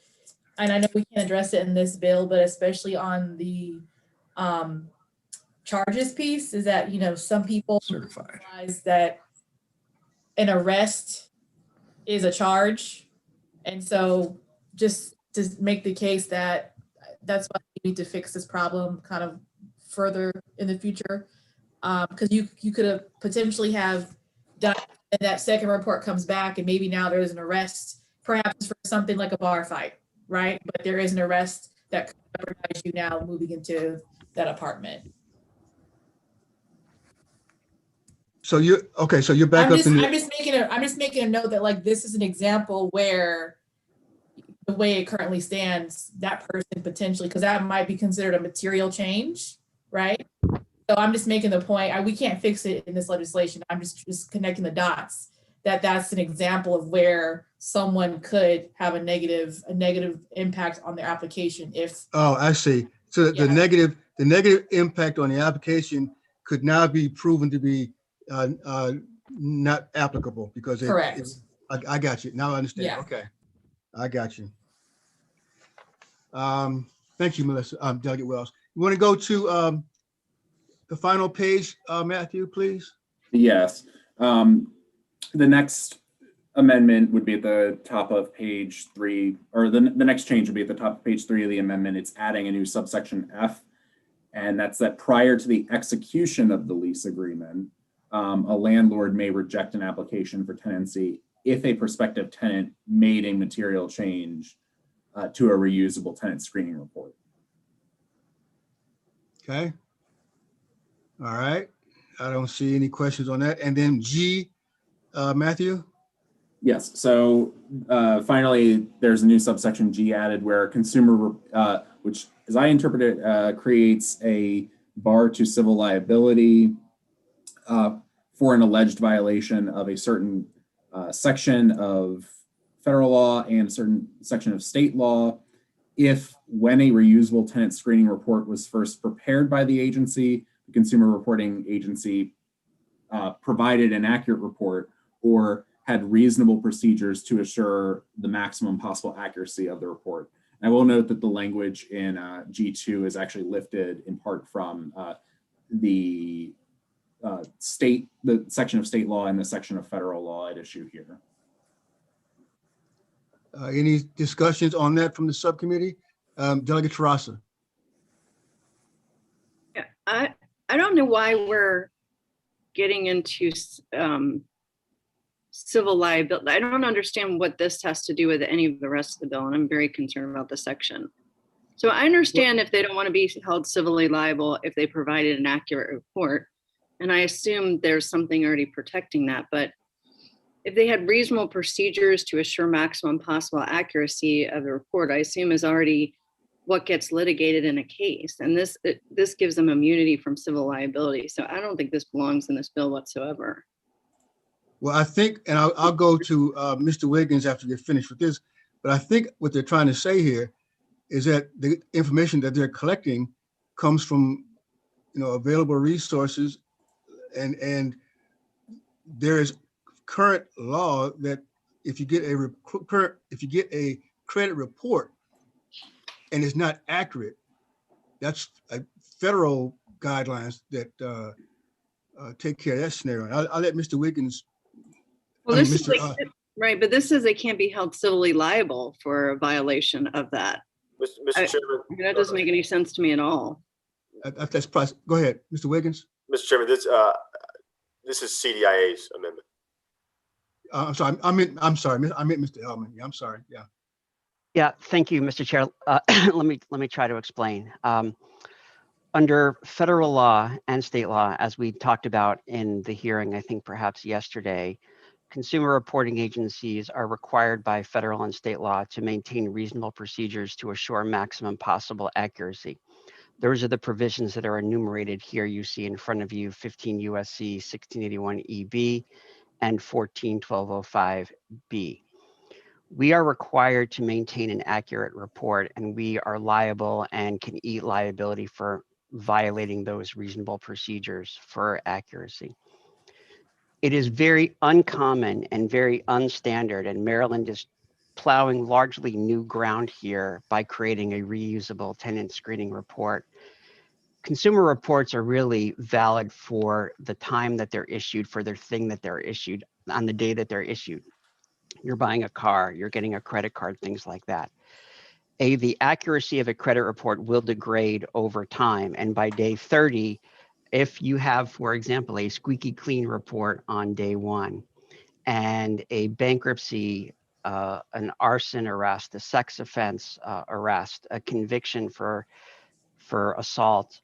and I know we can't address it in this bill, but especially on the charges piece, is that, you know, some people realize that an arrest is a charge, and so just to make the case that that's why we need to fix this problem kind of further in the future, because you could have potentially have done, and that second report comes back and maybe now there's an arrest, perhaps for something like a bar fight, right? But there is an arrest that could jeopardize you now moving into that apartment. So you're, okay, so you're back I'm up just, in I'm the, just making a note that like this is an example where the way it currently stands, that person potentially, because that might be considered a material change, right? So I'm just making the point, we can't fix it in this legislation. I'm just connecting the dots, that that's an example of where someone could have a negative impact on their application if, oh, I see. So Yeah. the negative impact on the application could now be proven to be not applicable because correct. I got you. Now I understand. Yeah. Okay. I got you. Thank you, Melissa, Delegate Wells. You want to go to the final page, Matthew, please? Yes. The next amendment would be at the top of page 3, or the next change would be at the top of page 3 of the amendment. It's adding a new subsection F, and that's that prior to the execution of the lease agreement, a landlord may reject an application for tenancy if a prospective tenant made a material change to a reusable tenant screening report. Okay. All right. I don't see any questions on that. And then G, Matthew? Yes, so finally, there's a new subsection G added where consumer, which as I interpret it, creates a bar to civil liability for an alleged violation of a certain section of federal law and a certain section of state law if when a reusable tenant screening report was first prepared by the agency, the consumer reporting agency provided an accurate report or had reasonable procedures to assure the maximum possible accuracy of the report. And I will note that the language in G2 is actually lifted in part from the section of state law and the section of federal law at issue here. Any discussions on that from the subcommittee? Delegate Terrasa. Yeah, I don't know why we're getting into civil liability. I don't understand what this has to do with any of the rest of the bill, and I'm very concerned about the section. So I understand if they don't want to be held civilly liable if they provided an accurate report, and I assume there's something already protecting that, but if they had reasonable procedures to assure maximum possible accuracy of the report, I assume is already what gets litigated in a case. And this gives them immunity from civil liability. So I don't think this belongs in this bill whatsoever. Well, I think, and I'll go to Mr. Wiggins after you're finished with this, but I think what they're trying to say here is that the information that they're collecting comes from, available resources, and there is current law that if you get a credit report and it's not accurate, that's federal guidelines that take care of that scenario. I'll let Mr. Wiggins. Well, right, but this says they can't be held civilly liable for a violation of that. Mr. Chairman. That doesn't make any sense to me at all. That's go ahead, Mr. Wiggins. Mr. Chairman, this is CDIA's amendment. I'm sorry. I meant Mr. Ellman. Yeah, I'm sorry. Yeah. Yeah, thank you, Mr. Chair. Let me try to explain. Under federal law and state law, as we talked about in the hearing, I think perhaps yesterday, consumer reporting agencies are required by federal and state law to maintain reasonable procedures to assure maximum possible accuracy. Those are the provisions that are enumerated here. You see in front of you 15 USC 1681 EB and 14-1205B. We are required to maintain an accurate report, and we are liable and can eat liability for violating those reasonable procedures for accuracy. It is very uncommon and very unstandard, and Maryland is plowing largely new ground here by creating a reusable tenant screening report. Consumer reports are really valid for the time that they're issued, for their thing that they're issued on the day that they're issued. You're buying a car, you're getting a credit card, things like that. The accuracy of a credit report will degrade over time. And by day 30, if you have, for example, a squeaky clean report on day 1 and a bankruptcy, an arson arrest, a sex offense arrest, a conviction for assault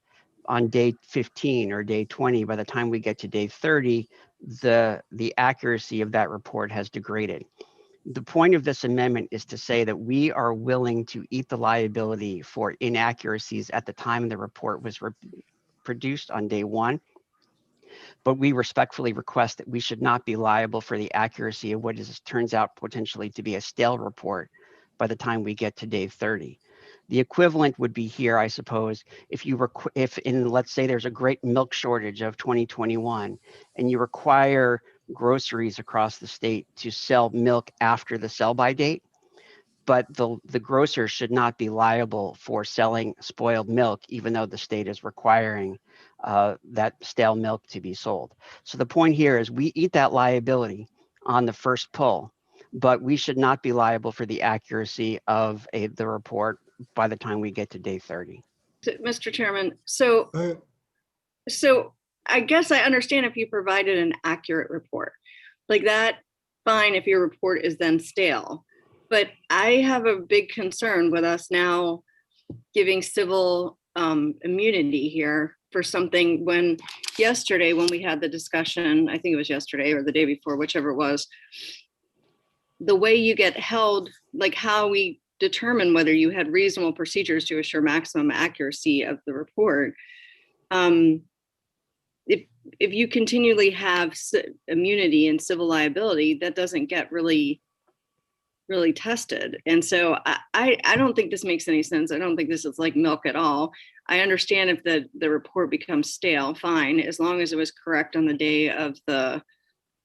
on day 15 or day 20, by the time we get to day 30, the accuracy of that report has degraded. The point of this amendment is to say that we are willing to eat the liability for inaccuracies at the time the report was produced on day one, but we respectfully request that we should not be liable for the accuracy of what turns out potentially to be a stale report by the time we get to day 30. The equivalent would be here, I suppose, if let's say there's a great milk shortage of 2021 and you require groceries across the state to sell milk after the sell-by date, but the grocer should not be liable for selling spoiled milk, even though the state is requiring that stale milk to be sold. So the point here is we eat that liability on the first pull, but we should not be liable for the accuracy of the report by the time we get to day 30. Mr. Chairman, so I guess I understand if you provided an accurate report like that, fine if your report is then stale. But I have a big concern with us now giving civil immunity here for something when yesterday, when we had the discussion, I think it was yesterday or the day before, whichever it was, the way you get held, like how we determine whether you had reasonable procedures to assure maximum accuracy of the report. If you continually have immunity and civil liability, that doesn't get really tested. And so I don't think this makes any sense. I don't think this is like milk at all. I understand if the report becomes stale, fine, as long as it was correct on the day of the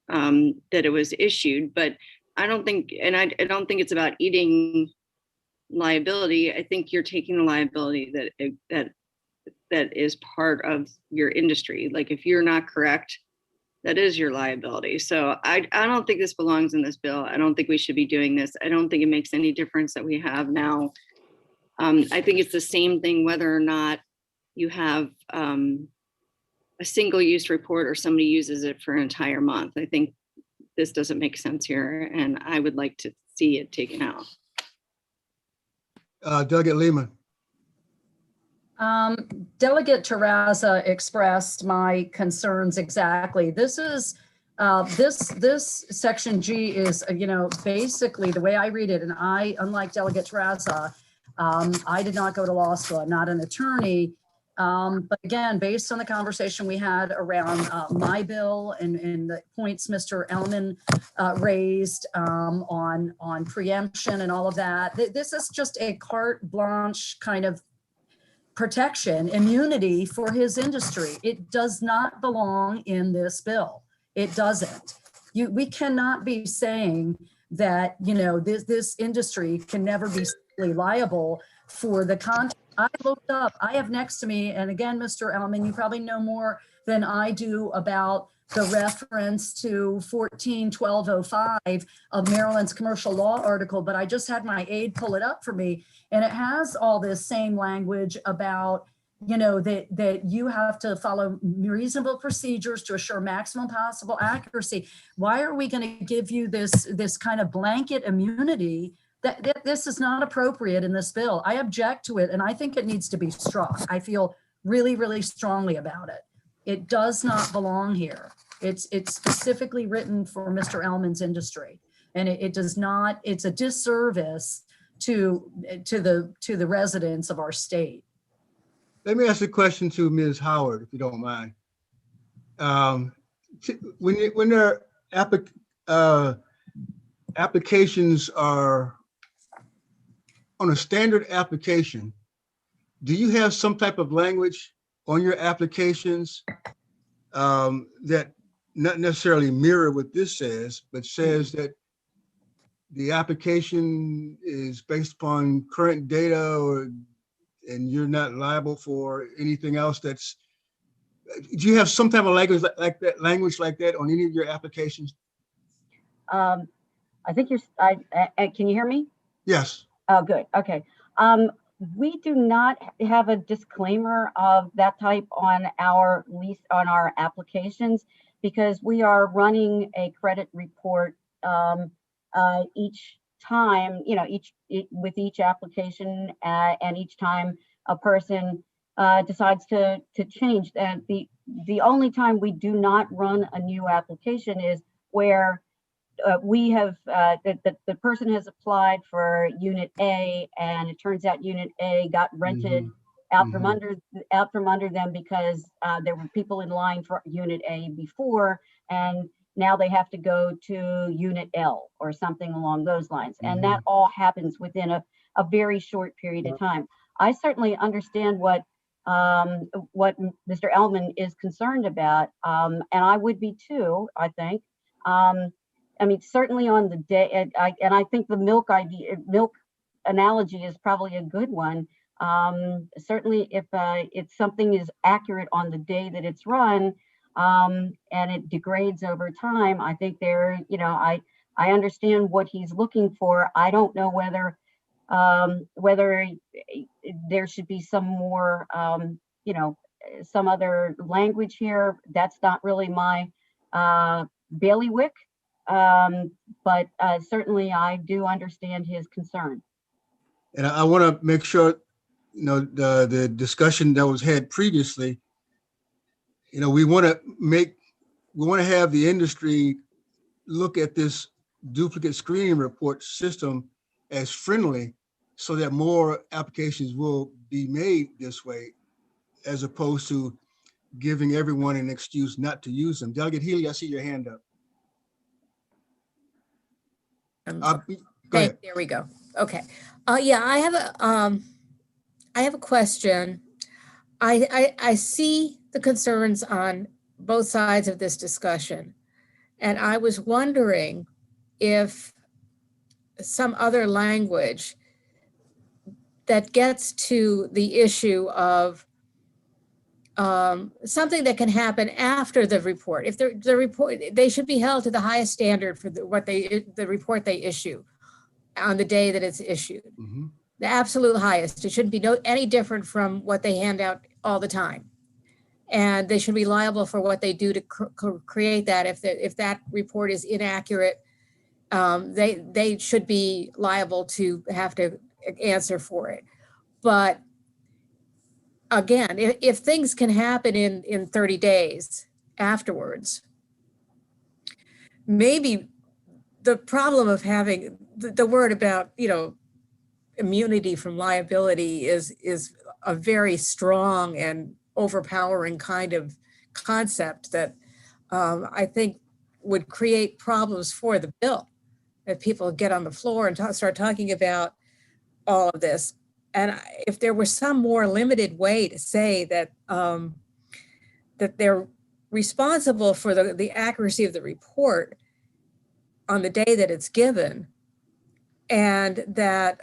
that it was issued. But I don't think, and I don't think it's about eating liability. I think you're taking the liability that is part of your industry. Like if you're not correct, that is your liability. So I don't think this belongs in this bill. I don't think we should be doing this. I don't think it makes any difference that we have now. I think it's the same thing whether or not you have a single use report or somebody uses it for an entire month. I think this doesn't make sense here, and I would like to see it taken out. Delegate Lehman. Delegate Terraza expressed my concerns exactly. This is this section G is, basically the way I read it, and I, unlike Delegate Terraza, I did not go to law school. I'm not an attorney. But again, based on the conversation we had around my bill and the points Mr. Ellman raised on preemption and all of that, this is just a carte blanche kind of protection, immunity for his industry. It does not belong in this bill. It doesn't. We cannot be saying that, this industry can never be liable for the content. I looked up, I have next to me, and again, Mr. Ellman, you probably know more than I do about the reference to 14-1205 of Maryland's commercial law article, but I just had my aide pull it up for me, and it has all this same language about, that you have to follow reasonable procedures to assure maximum possible accuracy. Why are we going to give you this kind of blanket immunity? That this is not appropriate in this bill. I object to it, and I think it needs to be struck. I feel really, really strongly about it. It does not belong here. It's specifically written for Mr. Ellman's industry, and it does not. It's a disservice to the residents of our state. Let me ask a question to Ms. Howard, if you don't mind. When their applications are on a standard application, do you have some type of language on your applications that not necessarily mirror what this says, but says that the application is based upon current data and you're not liable for anything else do you have some type of language like that on any of your applications? I think can you hear me? Yes. Oh, good. Okay. We do not have a disclaimer of that type on our applications because we are running a credit report each time, with each application, and each time a person decides to change. And the only time we do not run a new application is where we have the person has applied for Unit A, and it turns out Unit A got rented out from under them because there were people in line for Unit A before, and now they have to go to Unit L or something along those lines. And that all happens within a very short period of time. I certainly understand what Mr. Ellman is concerned about, and I would be too, I think. I mean, certainly on the day, and I think the milk analogy is probably a good one. Certainly, if something is accurate on the day that it's run, and it degrades over time, I think I understand what he's looking for. I don't know whether there should be some more, some other language here. That's not really my bailiwick. But certainly I do understand his concern. And I want to make sure, the discussion that was had previously, we want to have the industry look at this duplicate screening report system as friendly, so that more applications will be made this way, as opposed to giving everyone an excuse not to use them. Delegate Healy, I see your hand up. Go ahead. There we go. Okay. Yeah, I have a question. I see the concerns on both sides of this discussion, and I was wondering if some other language that gets to the issue of something that can happen after the report. If the report, they should be held to the highest standard for the report they issue on the day that it's issued. The absolute highest. It shouldn't be any different from what they hand out all the time. And they should be liable for what they do to create that. If that report is inaccurate, they should be liable to have to answer for it. But again, if things can happen in 30 days afterwards, maybe the problem of having the word about, immunity from liability is a very strong and overpowering kind of concept that I think would create problems for the bill, if people get on the floor and start talking about all of this. And if there was some more limited way to say that that they're responsible for the accuracy of the report on the day that it's given, and that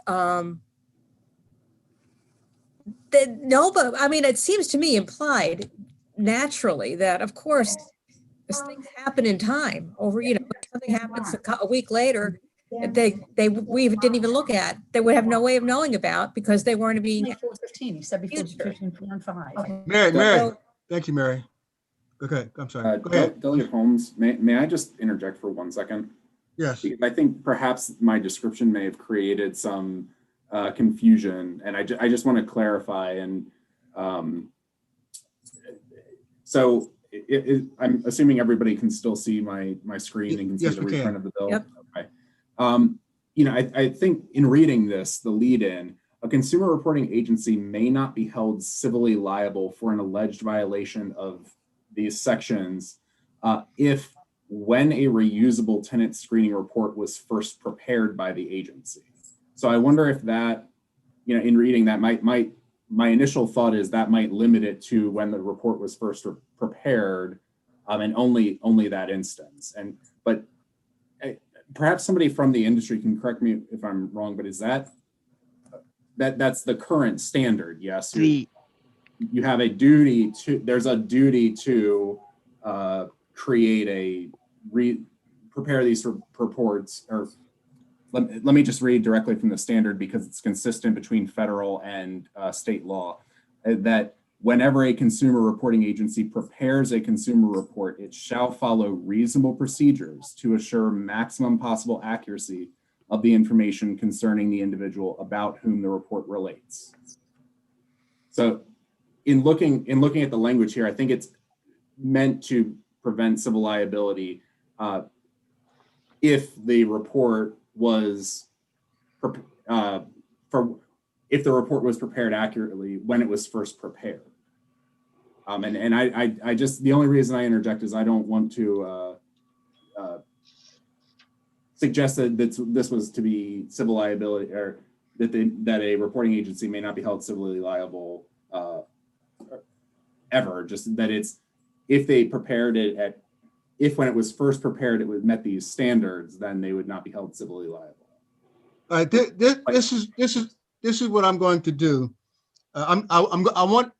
it seems to me implied naturally that, of course, as things happen in time over, something happens a week later, we didn't even look at, they would have no way of knowing about because they weren't being. 4:15, you said before 4 and 5. Okay. Mary, thank you, Mary. Okay, I'm sorry. Go ahead. Delegate Holmes, may I just interject for 1 second? Yes. Because I think perhaps my description may have created some confusion, and I just want to clarify. And so I'm assuming everybody can still see my screen and can see the reprint of the bill. Yep. Okay. I think in reading this, the lead-in, a consumer reporting agency may not be held civilly liable for an alleged violation of these sections if when a reusable tenant screening report was first prepared by the agency. So I wonder if that, in reading that, my initial thought is that might limit it to when the report was first prepared, and only that instance. But perhaps somebody from the industry can correct me if I'm wrong, but is that's the current standard? Yes. You have a duty to, there's a duty to create prepare these reports, or let me just read directly from the standard because it's consistent between federal and state law, that whenever a consumer reporting agency prepares a consumer report, it shall follow reasonable procedures to assure maximum possible accuracy of the information concerning the individual about whom the report relates. So in looking at the language here, I think it's meant to prevent civil liability if the report was if the report was prepared accurately when it was first prepared. And I just, the only reason I interject is I don't want to suggest that this was to be civil liability, or that a reporting agency may not be held civilly liable ever. Just that it's, if they prepared it if when it was first prepared it met these standards, then they would not be held civilly liable. All right, this is what I'm going to do. I want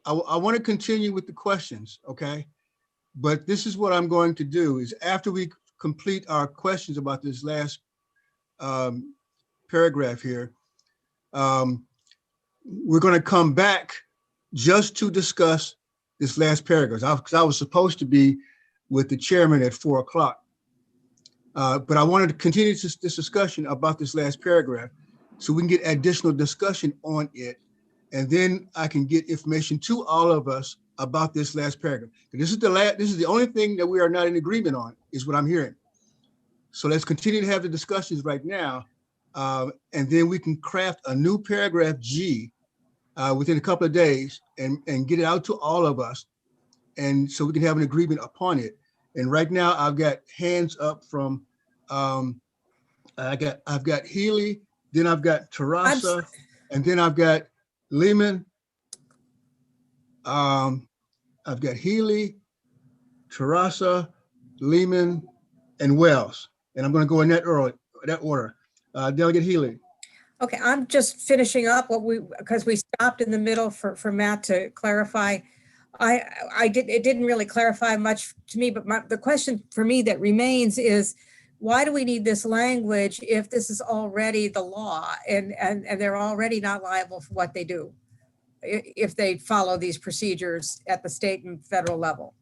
to continue with the questions, okay? But this is what I'm going to do is, after we complete our questions about this last paragraph here, we're going to come back just to discuss this last paragraph, because I was supposed to be with the chairman at 4 o'clock. But I wanted to continue this discussion about this last paragraph so we can get additional discussion on it. And then I can get information to all of us about this last paragraph. This is the only thing that we are not in agreement on, is what I'm hearing. So let's continue to have the discussions right now. And then we can craft a new paragraph G within a couple of days and get it out to all of us. And so we can have an agreement upon it. And right now I've got hands up from, I've got Healy, then I've got Terasa, and then I've got Lehman. I've got Healy, Terasa, Lehman, and Wells. And I'm going to go in that order. Delegate Healy. Okay, I'm just finishing up because we stopped in the middle for Matt to clarify. It didn't really clarify much to me, but the question for me that remains is, why do we need this language if this is already the law and they're already not liable for what they do if they follow these procedures at the state and federal level?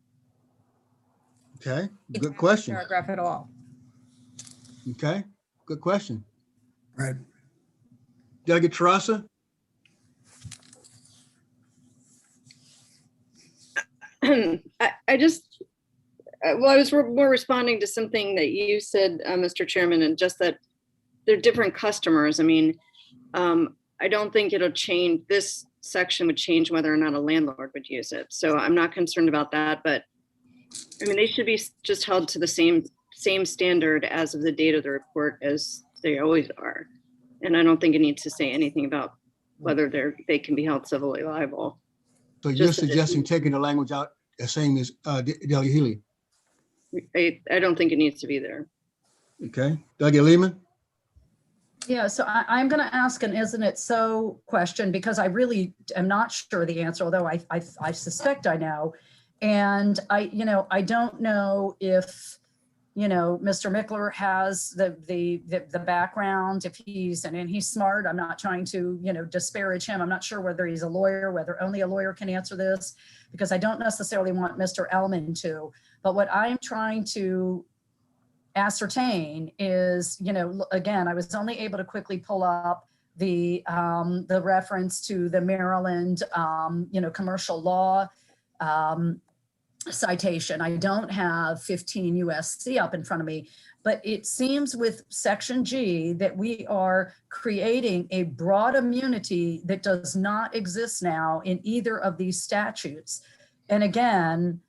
Okay, good question. Paragraph at all. Okay, good question. Right. Delegate Terasa. I was more responding to something that you said, Mr. Chairman, and just that they're different customers. I mean, I don't think it'll change. This section would change whether or not a landlord would use it. So I'm not concerned about that, but I mean, they should be just held to the same standard as of the date of the report as they always are. And I don't think it needs to say anything about whether they can be held civilly liable. So you're suggesting taking the language out and saying this, Delegate Healy? I don't think it needs to be there. Okay, Delegate Lehman? Yeah, so I'm going to ask an isn't it so question, because I really am not sure the answer, although I suspect I know. And I don't know if, Mr. Mickler has the background, if he's smart. I'm not trying to, disparage him. I'm not sure whether he's a lawyer, whether only a lawyer can answer this, because I don't necessarily want Mr. Ellman to. But what I'm trying to ascertain is, again, I was only able to quickly pull up the reference to the Maryland, commercial law citation. I don't have 15 USC up in front of me, but it seems with Section G that we are creating a broad immunity that does not exist now in either of these statutes. And again,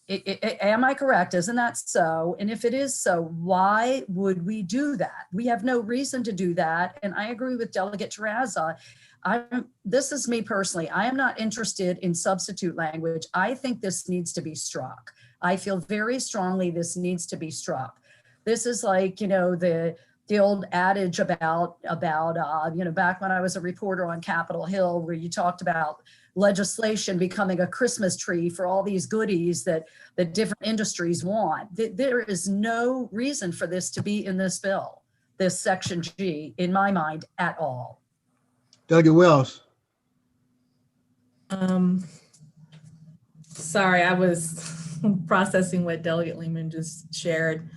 am I correct? Isn't that so? And if it is so, why would we do that? We have no reason to do that. And I agree with Delegate Terrazza. This is me personally. I am not interested in substitute language. I think this needs to be struck. I feel very strongly this needs to be struck. This is like, the old adage about back when I was a reporter on Capitol Hill, where you talked about legislation becoming a Christmas tree for all these goodies that different industries want. There is no reason for this to be in this bill, this Section G, in my mind, at all. Delegate Wells. Sorry, I was processing what Delegate Lehman just shared.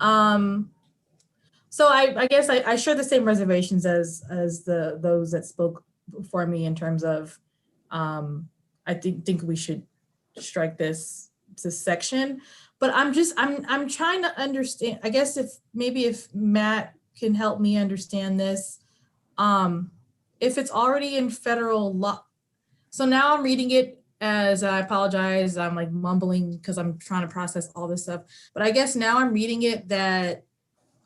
So I guess I share the same reservations as those that spoke before me in terms of I think we should strike this section. But I'm trying to understand, I guess if Matt can help me understand this. If it's already in federal law, so now I'm reading it as, I apologize, I'm like mumbling because I'm trying to process all this stuff. But I guess now I'm reading it that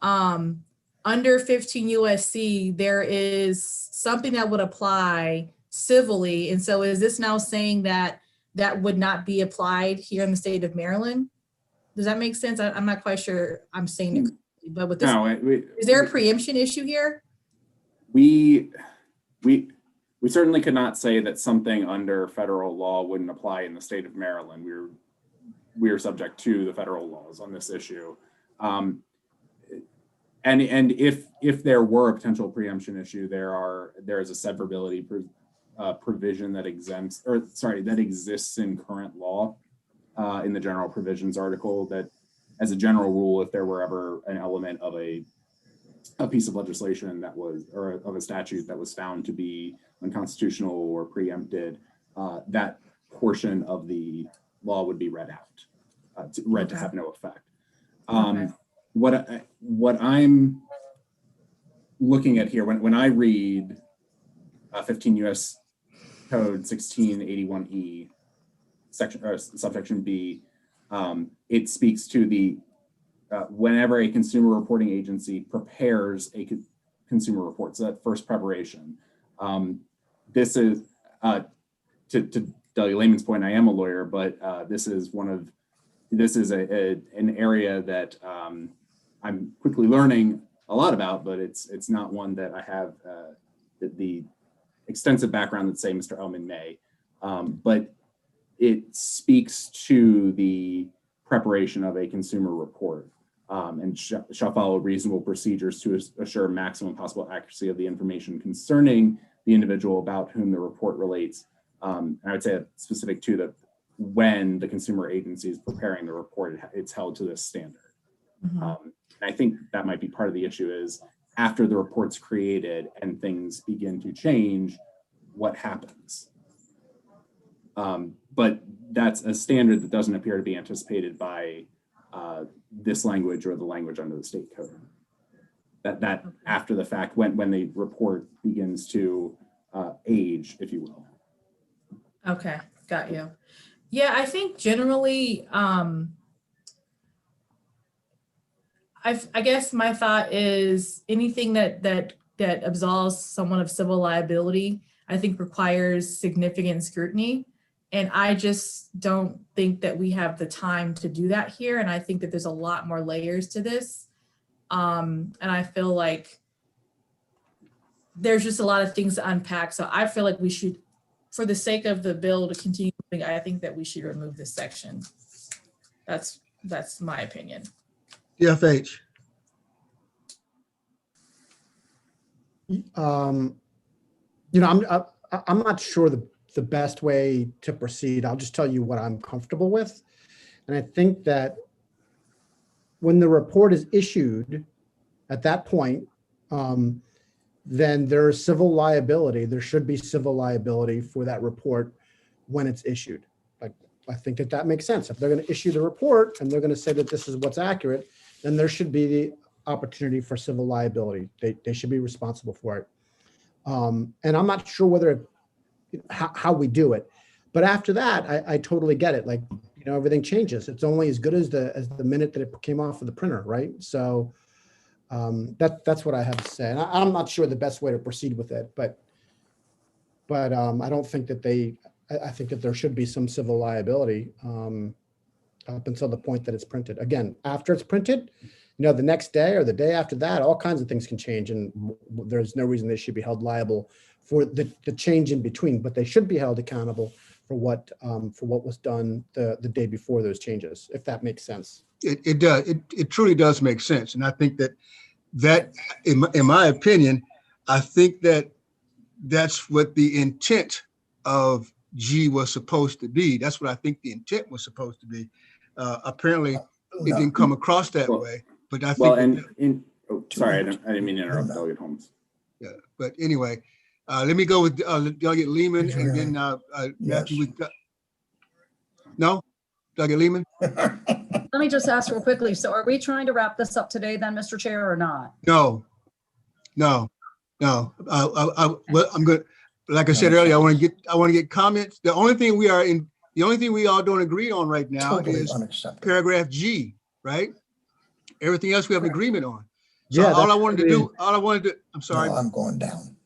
under 15 USC, there is something that would apply civilly. And so is this now saying that that would not be applied here in the state of Maryland? Does that make sense? I'm not quite sure I'm saying it correctly, but with this, No, is there a preemption issue here? we certainly could not say that something under federal law wouldn't apply in the state of Maryland. We're subject to the federal laws on this issue. And if there were a potential preemption issue, there is a severability provision that exists in current law in the general provisions article, that as a general rule, if there were ever an element of a piece of legislation that was, or of a statute that was found to be unconstitutional or preempted, that portion of the law would be read out, to have no effect. What I'm looking at here, when I read 15 U.S. Code 1681E, subsection B, it speaks to the whenever a consumer reporting agency prepares a consumer report, so that first preparation. This is, to Delia Lehman's point, I am a lawyer, but this is an area that I'm quickly learning a lot about, but it's not one that I have the extensive background that, say, Mr. Ellman may. But it speaks to the preparation of a consumer report and shall follow reasonable procedures to assure maximum possible accuracy of the information concerning the individual about whom the report relates. And I would say specific to when the consumer agency is preparing the report, it's held to this standard. And I think that might be part of the issue is after the report's created and things begin to change, what happens? But that's a standard that doesn't appear to be anticipated by this language or the language under the state code. That after the fact, when the report begins to age, if you will. Okay, got you. Yeah, I think generally, I guess my thought is anything that absolves someone of civil liability, I think requires significant scrutiny. And I just don't think that we have the time to do that here. And I think that there's a lot more layers to this. And I feel like there's just a lot of things to unpack. So I feel like we should, for the sake of the bill to continue, I think that we should remove this section. That's my opinion. DFH. I'm not sure the best way to proceed. I'll just tell you what I'm comfortable with. And I think that when the report is issued at that point, then there's civil liability. There should be civil liability for that report when it's issued. Like, I think that makes sense. If they're going to issue the report and they're going to say that this is what's accurate, then there should be the opportunity for civil liability. They should be responsible for it. And I'm not sure how we do it, but after that, I totally get it. Like, everything changes. It's only as good as the minute that it came off of the printer, right? So that's what I have to say. And I'm not sure the best way to proceed with it, but I don't think that I think that there should be some civil liability up until the point that it's printed. Again, after it's printed, the next day or the day after that, all kinds of things can change, and there's no reason they should be held liable for the change in between, but they should be held accountable for what was done the day before those changes, if that makes sense. It does. It truly does make sense. And I think that in my opinion, I think that's what the intent of G was supposed to be. That's what I think the intent was supposed to be. Apparently it didn't come across that way, but I think. Sorry, I didn't mean to interrupt Delegate Holmes. Yeah, but anyway, Let me go with Delegate Lehman and then Matthew. No, Delegate Lehman? Let me just ask real quickly. So are we trying to wrap this up today then, Mr. Chair, or not? No. I'm good. Like I said earlier, I want to get comments. The only thing we all don't agree on right now Totally is unacceptable. paragraph G, right? Everything else we have an agreement on. So Yeah, all I wanted to, I'm sorry. No, I'm going down.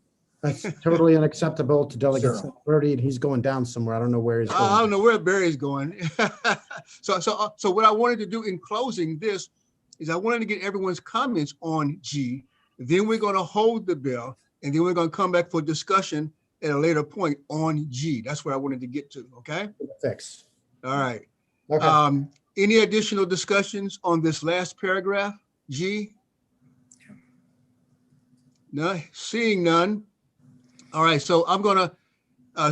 That's totally unacceptable to Delegate Zero. Birdie, and he's going down somewhere. I don't know where he's I going. don't know where Barry's going. So what I wanted to do in closing this is I wanted to get everyone's comments on G. Then we're going to hold the bill, and then we're going to come back for discussion at a later point on G. That's where I wanted to get to. Okay. Fix. All right. Okay. Any additional discussions on this last paragraph, G? No, seeing none. All right, so I'm gonna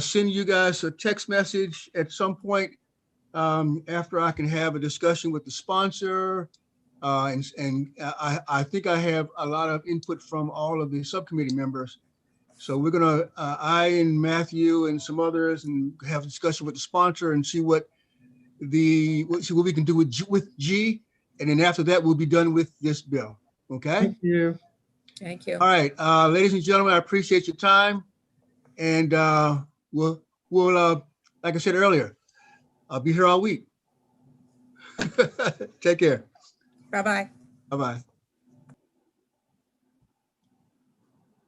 send you guys a text message at some point after I can have a discussion with the sponsor. And I think I have a lot of input from all of the subcommittee members. So we're gonna, I and Matthew and some others, and have a discussion with the sponsor and see what we can do with G. And then after that, we'll be done with this bill. Okay. Thank you. Thank you. All right, ladies and gentlemen, I appreciate your time. And we'll like I said earlier, I'll be here all week. Take care. Bye-bye. Bye-bye.